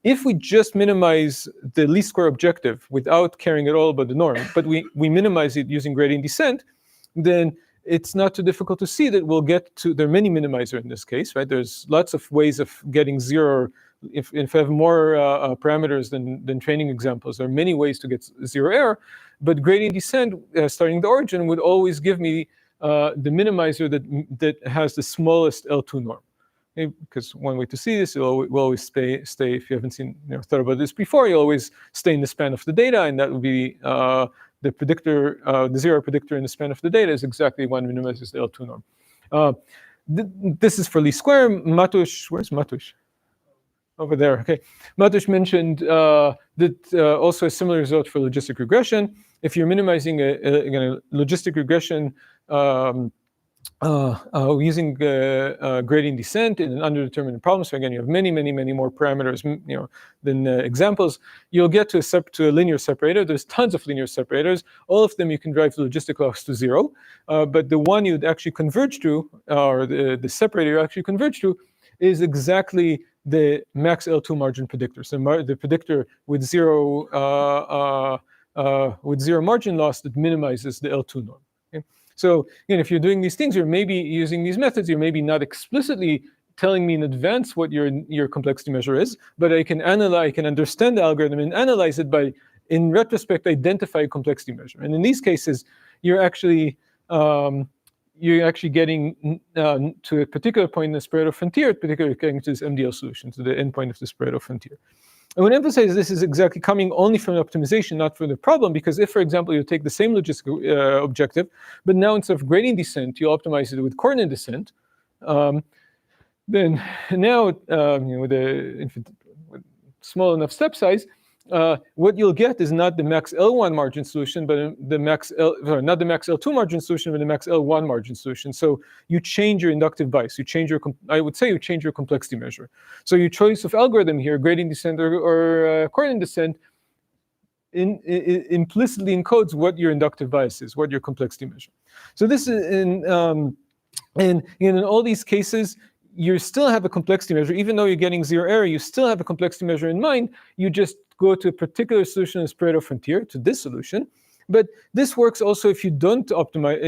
If we just minimize the least square objective without caring at all about the norm, but we minimize it using gradient descent, then it's not too difficult to see that we'll get to, there are many minimizers in this case, right? There's lots of ways of getting 0. If I have more parameters than training examples, there are many ways to get 0 error, but gradient descent starting the origin would always give me the minimizer that has the smallest L2 norm. Okay? Because one way to see this, will always stay. If you haven't thought about this before, you always stay in the span of the data, and that would be the predictor, the 0 predictor in the span of the data is exactly one minimizes the L2 norm. This is for least square. Matusz, where's Matusz? Over there. Okay. Matusz mentioned that also a similar result for logistic regression. If you're minimizing a logistic regression using gradient descent in an underdetermined problem. So again, you have many more parameters, than examples. You'll get to a linear separator. There's tons of linear separators. All of them you can drive the logistic loss to 0. But the one you'd actually converge to, or the separator you actually converge to, is exactly the max L2 margin predictor. So the predictor with zero margin loss that minimizes the L2 norm. Okay? So if you're doing these things, you're maybe using these methods, you're maybe not explicitly telling me in advance what your complexity measure is, but I can understand the algorithm and analyze it by, in retrospect, identify a complexity measure. And in these cases, you're actually getting to a particular point in the Spread frontier, particularly getting to this MDL solution, to the endpoint of the Spread frontier. I would emphasize this is exactly coming only from optimization, not from the problem, because if, for example, you take the same logistic objective, but now instead of gradient descent, you optimize it with coordinate descent, then now with small enough step size, what you'll get is not the max L1 margin solution, but not the max L2 margin solution, but the max L1 margin solution. So you change your inductive bias. I would say you change your complexity measure. So your choice of algorithm here, gradient descent or coordinate descent, implicitly encodes what your inductive bias is, what your complexity measure. So this is in all these cases, you still have a complexity measure. Even though you're getting zero error, you still have a complexity measure in mind. You just go to a particular solution in Spread frontier, to this solution. But this works also if you don't optimize,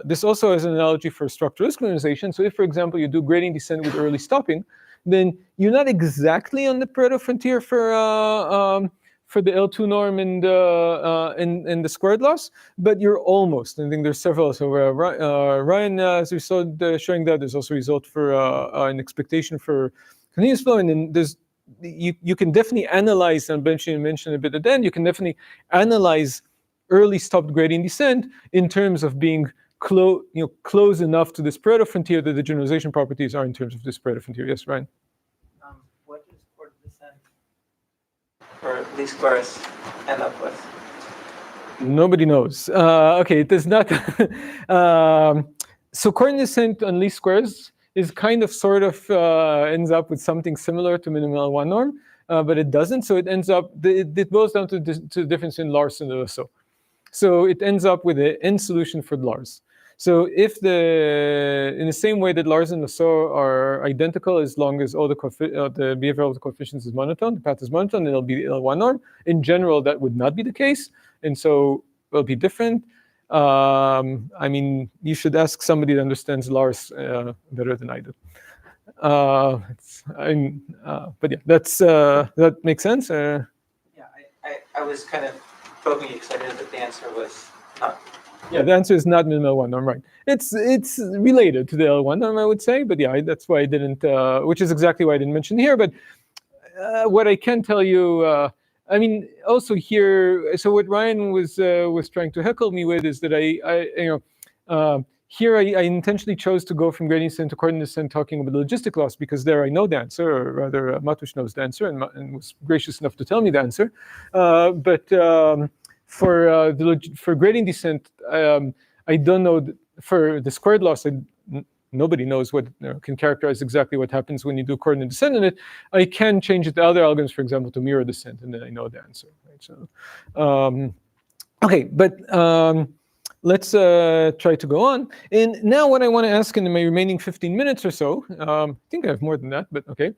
this also has an analogy for structural risk minimization. So if, for example, you do gradient descent with early stopping, then you're not exactly on the Pareto frontier for the L2 norm and the squared loss, but you're almost. I think there's several. So Ryan, as we saw showing that, there's also a result for an expectation for continuous flow, and then there's you can definitely analyze, and Benji mentioned a bit at the end, you can definitely analyze early stopped gradient descent in terms of being close enough to this Pareto frontier that the generalization properties are in terms of this Pareto frontier. Yes, Ryan? What does coordinate descent for least squares end up with? Nobody knows. Okay, it does not. So coordinate descent on least squares is kind of sort of ends up with something similar to minimal L1 norm, but it doesn't. So it ends up, it boils down to the difference in Lars and Lasso. So it ends up with an end solution for Lars. So if in the same way that Lars and Lasso are identical as long as all the behavior of the coefficients is monotone, the path is monotone, then it'll be the L1 norm. In general, that would not be the case, and so it'll be different. I mean, you should ask somebody that understands Lars better than I do. But yeah, that makes sense. Yeah, I was kind of poking you because I knew that the answer was not. Yeah, the answer is not minimal L1 norm, right? It's related to the L1 norm, I would say, but yeah, that's why I didn't, which is exactly why I didn't mention here. But what I can tell you, I mean, also here, so what Ryan was trying to heckle me with is that here I intentionally chose to go from gradient descent to coordinate descent talking about logistic loss, because there I know the answer, or rather Matusz knows the answer and was gracious enough to tell me the answer. But for gradient descent, I don't know. For the squared loss, nobody knows what can characterize exactly what happens when you do coordinate descent in it. I can change it to other algorithms, for example, to mirror descent, and then I know the answer. Right? So, okay, but let's try to go on. And now what I want to ask in my remaining 15 minutes or so, I think I have more than that, but okay,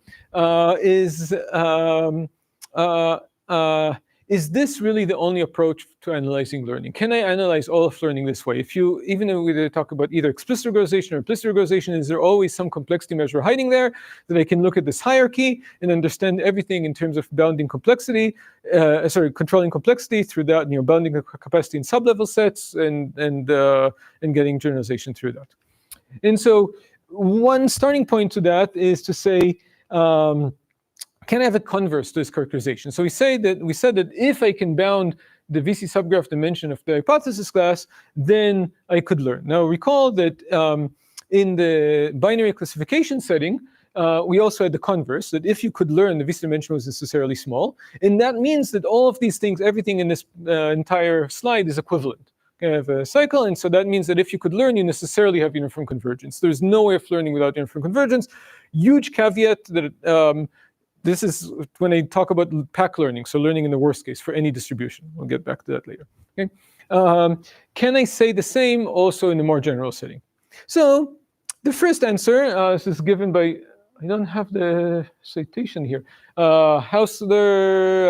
is this really the only approach to analyzing learning? Can I analyze all of learning this way? Even if we talk about either explicit regularization or implicit regularization, is there always some complexity measure hiding there that I can look at this hierarchy and understand everything in terms of bounding complexity, controlling complexity through that, bounding capacity in sublevel sets and getting generalization through that. And so one starting point to that is to say, can I have a converse to this characterization? So we said that if I can bound the VC subgraph dimension of the hypothesis class, then I could learn. Now recall that in the binary classification setting, we also had the converse, that if you could learn, the VC dimension was necessarily small. And that means that all of these things, everything in this entire slide is equivalent. have a cycle, and so that means that if you could learn, you necessarily have uniform convergence. There's no way of learning without uniform convergence. Huge caveat that this is when I talk about PAC learning, so learning in the worst case for any distribution. We'll get back to that later. Okay? Can I say the same also in a more general setting? So the first answer, this is given by, I don't have the citation here, Hausler,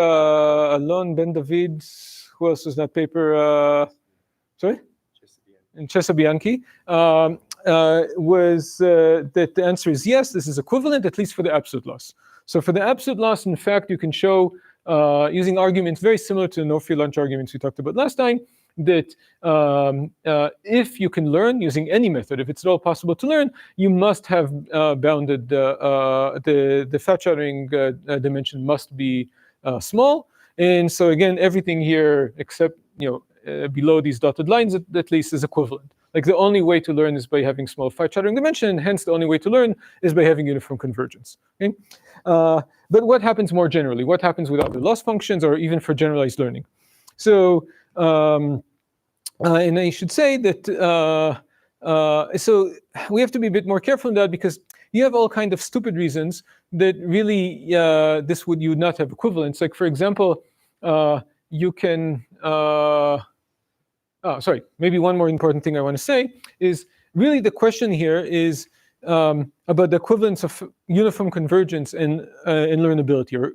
Alon, Ben David, who else was that paper? Sorry? And Cesabianchi, was that the answer is yes, this is equivalent, at least for the absolute loss. So for the absolute loss, in fact, you can show, using arguments very similar to the no-free lunch arguments we talked about last time, that if you can learn using any method, if it's at all possible to learn, you must have bounded the fat shattering dimension must be small. And so again, everything here except below these dotted lines at least is equivalent. Like the only way to learn is by having small fat shattering dimension, and hence the only way to learn is by having uniform convergence. Okay? But what happens more generally? What happens with other loss functions or even for generalized learning? So, and I should say that, so we have to be a bit more careful in that because you have all kind of stupid reasons that really you would not have equivalence. Like for example, you can, sorry, maybe one more important thing I want to say is really the question here is about the equivalence of uniform convergence and learnability, or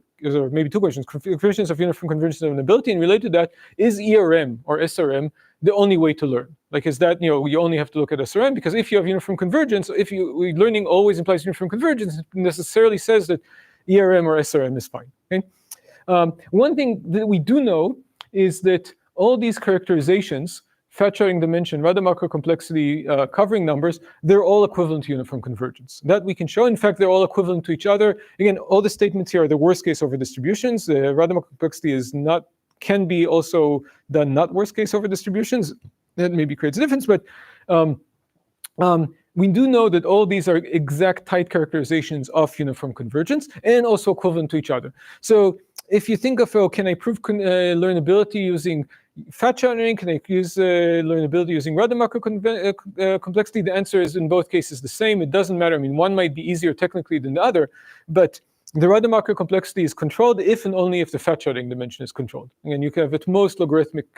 maybe two questions: equivalence of uniform convergence and learnability, and related to that, is ERM or SRM the only way to learn? Like, is that you only have to look at SRM? Because if you have uniform convergence, if learning always implies uniform convergence, it necessarily says that ERM or SRM is fine. Okay? One thing that we do know is that all these characterizations, fat shattering dimension, Rademacher complexity, covering numbers, they're all equivalent to uniform convergence. That we can show. In fact, they're all equivalent to each other. Again, all the statements here are the worst case over distributions. The Rademacher complexity can be also done not worst case over distributions. That maybe creates a difference, but we do know that all these are exact tight characterizations of uniform convergence and also equivalent to each other. So if you think of, can I prove learnability using fat shattering? Can I use learnability using Rademacher complexity? The answer is in both cases the same. It doesn't matter. I mean, one might be easier technically than the other, but the Rademacher complexity is controlled if and only if the fat shattering dimension is controlled. And you can have at most logarithmic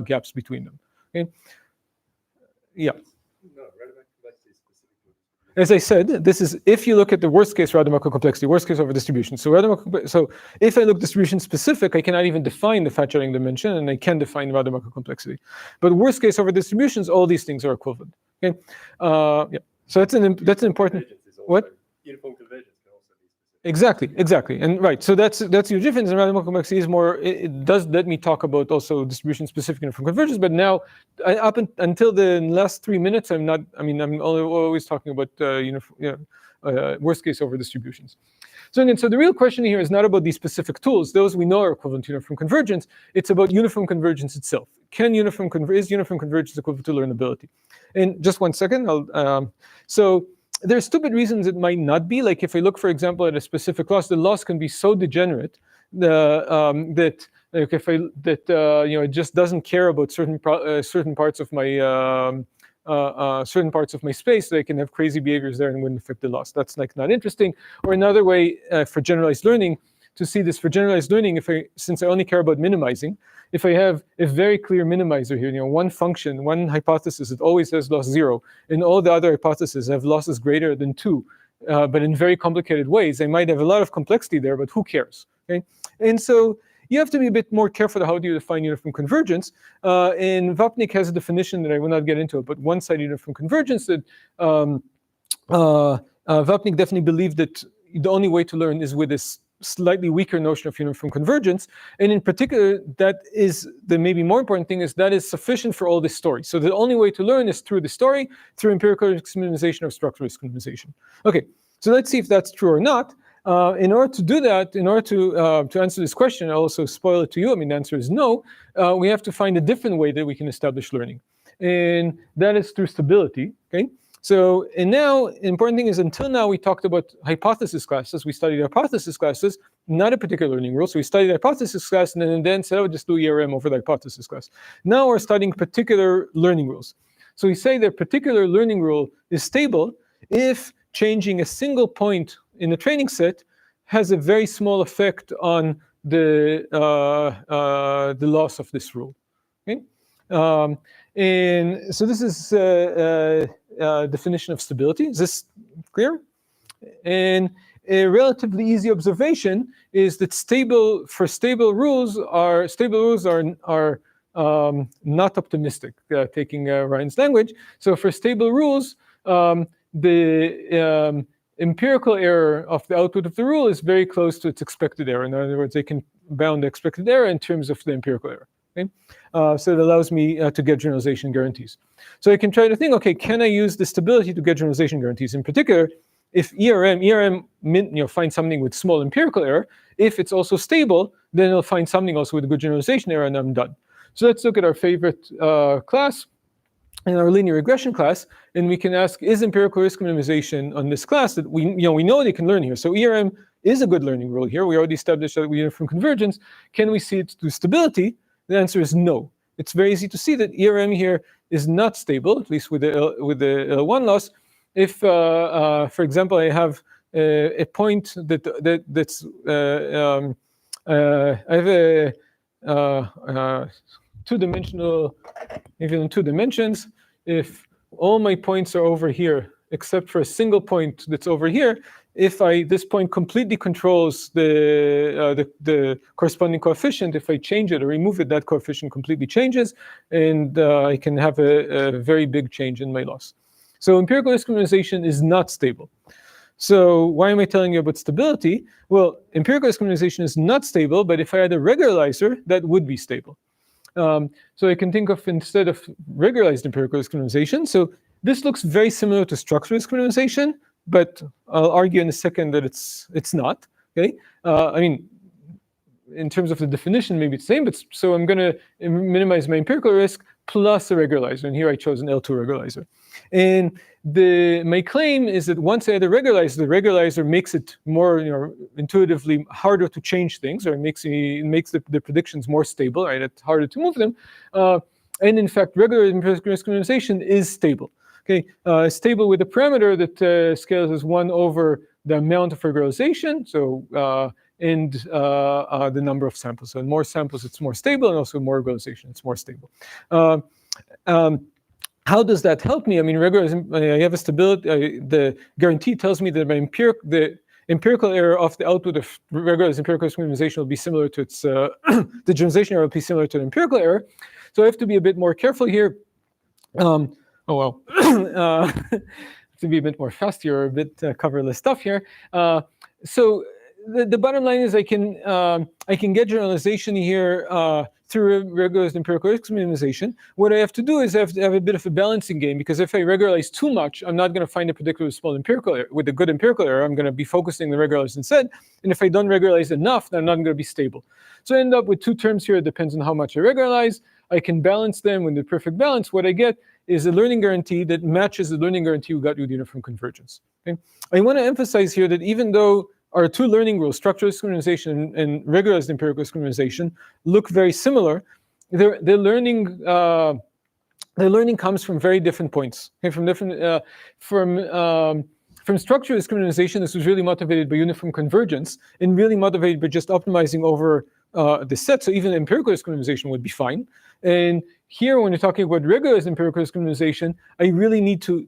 gaps between them. Okay? Yeah. No, Rademacher complexity is specific to As I said, this is if you look at the worst case Rademacher complexity, worst case over distribution. So if I look distribution specific, I cannot even define the fat shattering dimension, and I can define Rademacher complexity. But worst case over distributions, all these things are equivalent. Okay, yeah. So that's an important. What? Uniform convergence can also be specific. Exactly, and right. So that's your difference. And Rademacher complexity is more. It does let me talk about also distribution specific uniform convergence. But now, until the last 3 minutes, I'm not. I mean, I'm always talking about worst case over distributions. So again, so the real question here is not about these specific tools; those we know are equivalent to uniform convergence. It's about uniform convergence itself. Is uniform convergence equivalent to learnability? And just 1 second. So there's stupid reasons it might not be. Like if I look, for example, at a specific loss, the loss can be so degenerate that like it just doesn't care about certain parts of my space, they can have crazy behaviors there and wouldn't affect the loss. That's like not interesting. Or another way for generalized learning to see this, for generalized learning, since I only care about minimizing, if I have a very clear minimizer here, one function, one hypothesis that always has loss 0, and all the other hypotheses have losses greater than 2, but in very complicated ways, I might have a lot of complexity there, but who cares? Okay? And so you have to be a bit more careful how do you define uniform convergence. And Vapnik has a definition that I will not get into it, but one-sided uniform convergence that Vapnik definitely believed that the only way to learn is with this slightly weaker notion of uniform convergence. And in particular, that is the maybe more important thing is that is sufficient for all this story. So the only way to learn is through the story, through empirical minimization or structural minimization. Okay, so let's see if that's true or not. In order to do that, in order to answer this question, I'll also spoil it to you. I mean, the answer is no. We have to find a different way that we can establish learning. And that is through stability, okay? So, and now, important thing is, until now, we talked about hypothesis classes. We studied hypothesis classes, not a particular learning rule. So we studied the hypothesis class and then said, oh, just do ERM over the hypothesis class. Now we're studying particular learning rules. So we say that particular learning rule is stable if changing a single point in the training set has a very small effect on the loss of this rule. Okay? And so this is definition of stability. Is this clear? And a relatively easy observation is that stable rules are not optimistic, taking Ryan's language. So for stable rules, the empirical error of the output of the rule is very close to its expected error. In other words, they can bound the expected error in terms of the empirical error. Okay? So it allows me to get generalization guarantees. So I can try to think, okay, can I use the stability to get generalization guarantees? In particular, if ERM finds something with small empirical error, if it's also stable, then it'll find something also with a good generalization error, and I'm done. So let's look at our favorite class, in our linear regression class, and we can ask, is empirical risk minimization on this class that we know they can learn here? So ERM is a good learning rule here. We already established that we learn from convergence. Can we see it through stability? The answer is no. It's very easy to see that ERM here is not stable, at least with the L1 loss. If, for example, I have a point that's I have a two-dimensional, even in 2 dimensions, if all my points are over here, except for a single point that's over here, if this point completely controls the corresponding coefficient, if I change it or remove it, that coefficient completely changes, and I can have a very big change in my loss. So empirical risk minimization is not stable. So why am I telling you about stability? Well, empirical risk minimization is not stable, but if I had a regularizer, that would be stable. So I can think of, instead of regularized empirical risk minimization, so this looks very similar to structural risk minimization, but I'll argue in a second that it's not. Okay, I mean, in terms of the definition, maybe it's the same, but so I'm going to minimize my empirical risk plus a regularizer, and here I chose an L2 regularizer. And my claim is that once I add a regularizer, the regularizer makes it more, intuitively harder to change things, or it makes the predictions more stable. Right, it's harder to move them. And in fact, regular empirical risk minimization is stable. Okay, stable with a parameter that scales as 1 over the amount of regularization. So and the number of samples. So in more samples, it's more stable, and also more regularization, it's more stable. How does that help me? I mean, I have a stability. The guarantee tells me that the empirical error of the output of regularized empirical risk minimization will be similar to its the generalization error will be similar to the empirical error. So I have to be a bit more careful here. Oh well, to be a bit more fast here, or a bit cover less stuff here. So the bottom line is I can get generalization here through regularized empirical risk minimization. What I have to do is I have to have a bit of a balancing game, because if I regularize too much, I'm not going to find a particularly small empirical error. With a good empirical error, I'm going to be focusing the regularized instead. And if I don't regularize enough, then I'm not going to be stable. So I end up with 2 terms here. It depends on how much I regularize. I can balance them with the perfect balance. What I get is a learning guarantee that matches the learning guarantee we got with uniform convergence. Okay? I want to emphasize here that even though our 2 learning rules, structural risk minimization and regularized empirical risk minimization, look very similar, the learning comes from very different points. Okay? From structural risk minimization, this was really motivated by uniform convergence and really motivated by just optimizing over the set. So even empirical risk minimization would be fine. And here, when you're talking about regularized empirical risk minimization, I really need to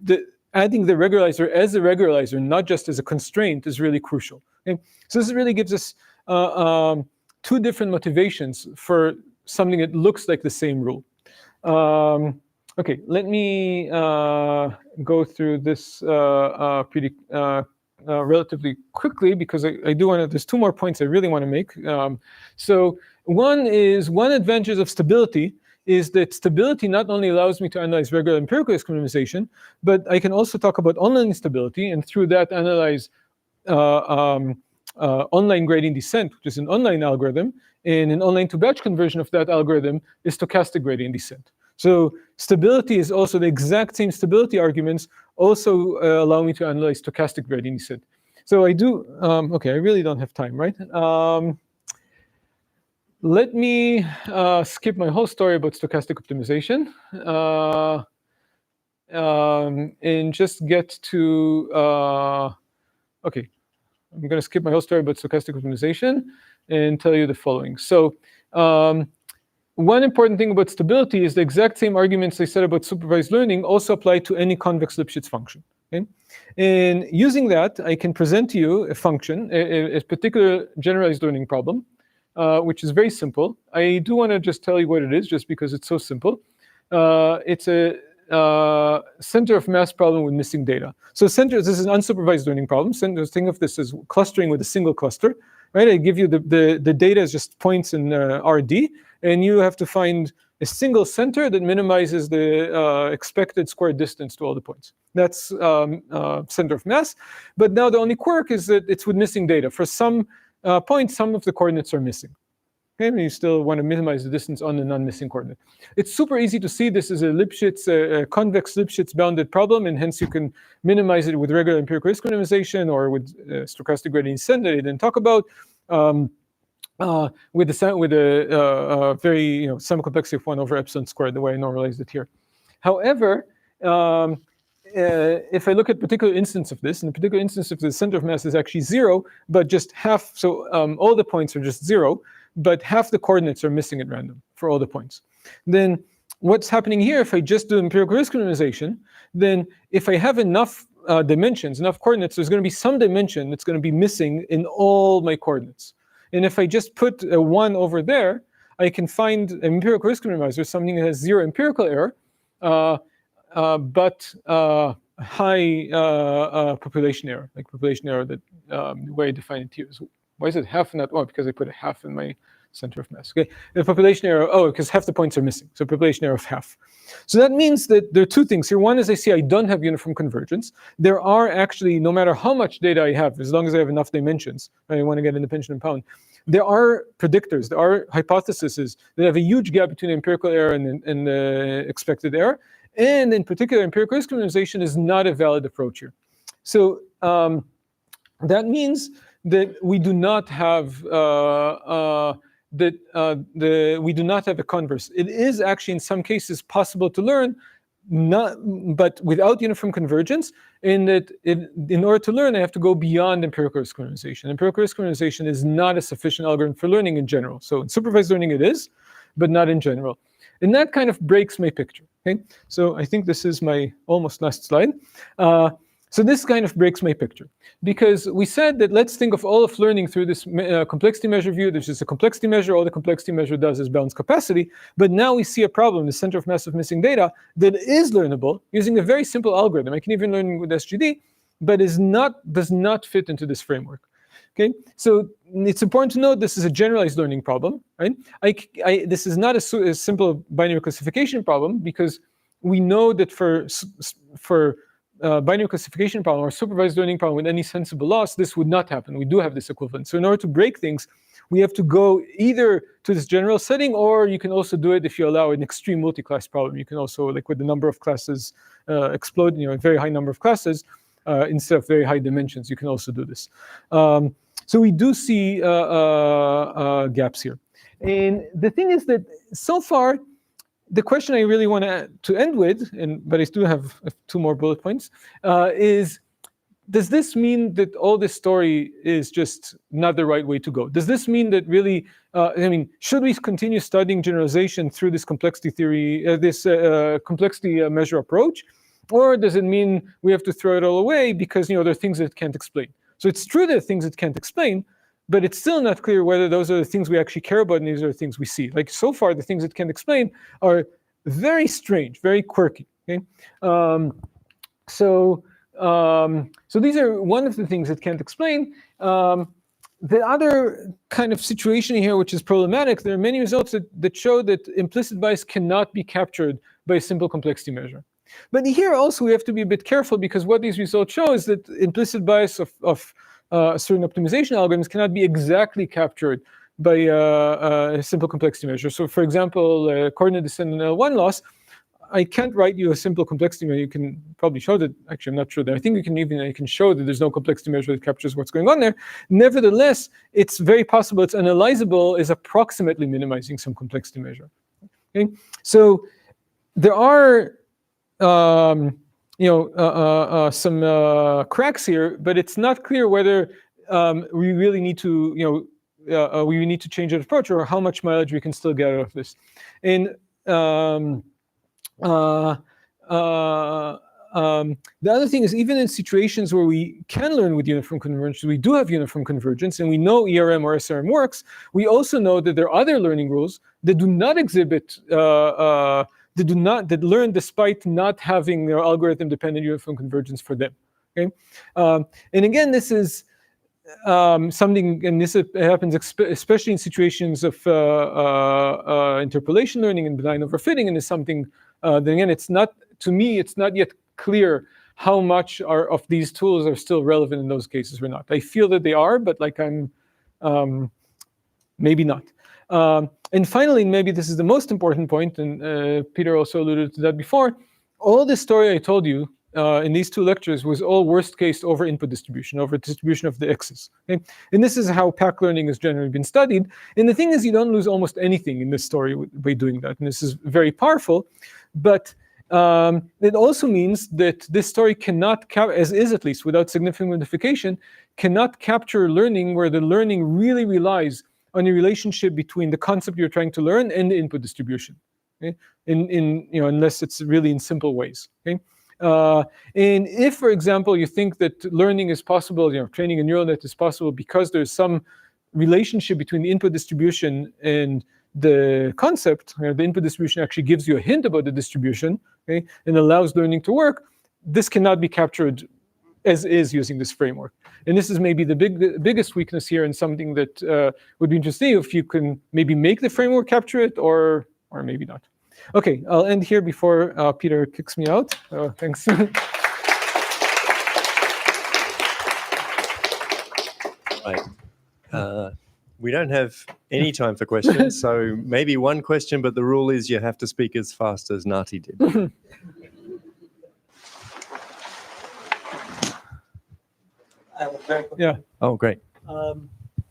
adding the regularizer as a regularizer, not just as a constraint, is really crucial. Okay? So this really gives us 2 different motivations for something that looks like the same rule. Okay, let me go through this pretty relatively quickly, because I do want to. There's 2 more points I really want to make. So one advantage of stability is that stability not only allows me to analyze regular empirical risk minimization, but I can also talk about online stability, and through that analyze online gradient descent, which is an online algorithm, and an online to batch conversion of that algorithm is stochastic gradient descent. So stability is also the exact same stability arguments also allow me to analyze stochastic gradient descent. So I do, okay, I really don't have time, right? Let me skip my whole story about stochastic optimization and just get to, okay, I'm going to skip my whole story about stochastic optimization and tell you the following. So one important thing about stability is the exact same arguments I said about supervised learning also apply to any convex Lipschitz function. Okay? And using that, I can present to you a function, a particular generalized learning problem, which is very simple. I do want to just tell you what it is, just because it's so simple. It's a center of mass problem with missing data. So this is an unsupervised learning problem. Think of this as clustering with a single cluster, right? I give you the data as just points in RD, and you have to find a single center that minimizes the expected square distance to all the points. That's center of mass. But now the only quirk is that it's with missing data. For some points, some of the coordinates are missing. Okay, and you still want to minimize the distance on the non-missing coordinate. It's super easy to see this is a Lipschitz, a convex Lipschitz bounded problem, and hence you can minimize it with regular empirical risk minimization or with stochastic gradient descent that I didn't talk about. With a very semi-complexity of 1 over epsilon squared, the way I normalized it here. However, if I look at a particular instance of this, and the particular instance of the center of mass is actually 0, but just half, so all the points are just 0, but half the coordinates are missing at random for all the points. Then what's happening here, if I just do empirical risk minimization, then if I have enough dimensions, enough coordinates, there's going to be some dimension that's going to be missing in all my coordinates. And if I just put a 1 over there, I can find an empirical risk minimizer, something that has 0 empirical error, but high population error, like population error that the way I define it here is, why is it half and not? Oh, because I put a half in my center of mass. Okay, the population error, oh, because half the points are missing, so population error of half. So that means that there are two things here. One is I see I don't have uniform convergence. There are actually, no matter how much data I have, as long as I have enough dimensions, I want to get independent and pound, there are predictors, there are hypotheses that have a huge gap between empirical error and expected error. And in particular, empirical risk minimization is not a valid approach here. So that means that we do not have we do not have a converse. It is actually in some cases possible to learn, but without uniform convergence. In that, in order to learn, I have to go beyond empirical risk minimization. Empirical risk minimization is not a sufficient algorithm for learning in general. So in supervised learning, it is, but not in general. And that kind of breaks my picture. Okay, so I think this is my almost last slide. So this kind of breaks my picture, because we said that let's think of all of learning through this complexity measure view. There's just a complexity measure. All the complexity measure does is bounds capacity. But now we see a problem, the center of mass of missing data, that is learnable using a very simple algorithm. I can even learn with SGD, but does not fit into this framework. Okay, so it's important to note this is a generalized learning problem, right? This is not a simple binary classification problem, because we know that for binary classification problem or supervised learning problem with any sensible loss, this would not happen. We do have this equivalent. So in order to break things, we have to go either to this general setting, or you can also do it if you allow an extreme multi-class problem. You can also, like with the number of classes explode, a very high number of classes, instead of very high dimensions, you can also do this. So we do see gaps here. And the thing is that so far, the question I really want to end with, but I still have 2 more bullet points, is, does this mean that all this story is just not the right way to go? Does this mean that really, should we continue studying generalization through this complexity theory, complexity measure approach? Or does it mean we have to throw it all away because there are things that can't explain? So it's true there are things that can't explain, but it's still not clear whether those are the things we actually care about and these are the things we see. Like so far, the things that can't explain are very strange, very quirky. Okay, so these are one of the things that can't explain. The other kind of situation here, which is problematic, there are many results that show that implicit bias cannot be captured by a simple complexity measure. But here also we have to be a bit careful, because what these results show is that implicit bias of certain optimization algorithms cannot be exactly captured by a simple complexity measure. So for example, coordinate descent and L1 loss, I can't write you a simple complexity measure. You can probably show that. Actually, I'm not sure that. I think I can show that there's no complexity measure that captures what's going on there. Nevertheless, it's very possible it's analyzable is approximately minimizing some complexity measure. Okay, so there are some cracks here, but it's not clear whether we really need to we need to change that approach, or how much mileage we can still get out of this. And the other thing is, even in situations where we can learn with uniform convergence, we do have uniform convergence, and we know ERM or SRM works. We also know that there are other learning rules that do not exhibit, that learn despite not having their algorithm-dependent uniform convergence for them. Okay, and again, this is something, and this happens especially in situations of interpolation learning and benign overfitting, and is something that, again, it's not, to me, it's not yet clear how much of these tools are still relevant in those cases or not. I feel that they are, but like I'm maybe not. And finally, maybe this is the most important point, and Peter also alluded to that before. All the story I told you in these two lectures was all worst case over input distribution, over distribution of the x's. Okay? And this is how PAC learning has generally been studied. And the thing is, you don't lose almost anything in this story by doing that. And this is very powerful. But it also means that this story cannot, as is at least without significant modification, cannot capture learning where the learning really relies on a relationship between the concept you're trying to learn and the input distribution. Okay? Unless it's really in simple ways. Okay? And if, for example, you think that learning is possible, training a neural net is possible because there's some relationship between the input distribution and the concept, the input distribution actually gives you a hint about the distribution, okay, and allows learning to work, this cannot be captured as is using this framework. And this is maybe the biggest weakness here, and something that would be interesting if you can maybe make the framework capture it, or maybe not. Okay, I'll end here before Peter kicks me out. Thanks. Right. We don't have any time for questions, so maybe one question, but the rule is you have to speak as fast as Nati did. Yeah. Oh, great.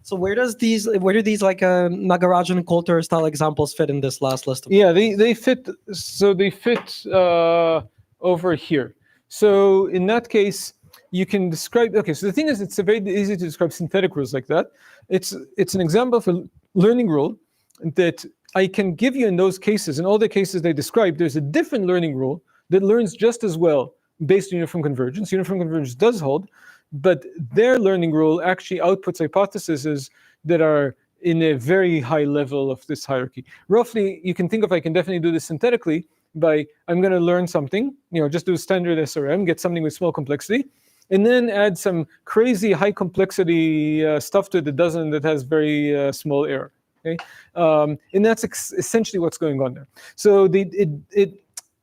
So where do these like Nagarajan and Coulter style examples fit in this last list? Yeah, they fit. So they fit over here. So in that case, you can describe. Okay, so the thing is, it's very easy to describe synthetic rules like that. It's an example of a learning rule that I can give you in those cases. In all the cases they describe, there's a different learning rule that learns just as well based on uniform convergence. Uniform convergence does hold, but their learning rule actually outputs hypotheses that are in a very high level of this hierarchy. Roughly, you can think of, I can definitely do this synthetically by, I'm going to learn something, just do standard SRM, get something with small complexity, and then add some crazy high complexity stuff to it that has very small error. Okay, and that's essentially what's going on there. So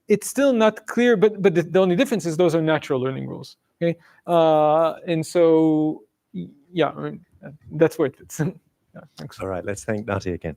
it's still not clear, but the only difference is those are natural learning rules. Okay, and so yeah, that's where it fits. Yeah, thanks. All right, let's thank Nati again.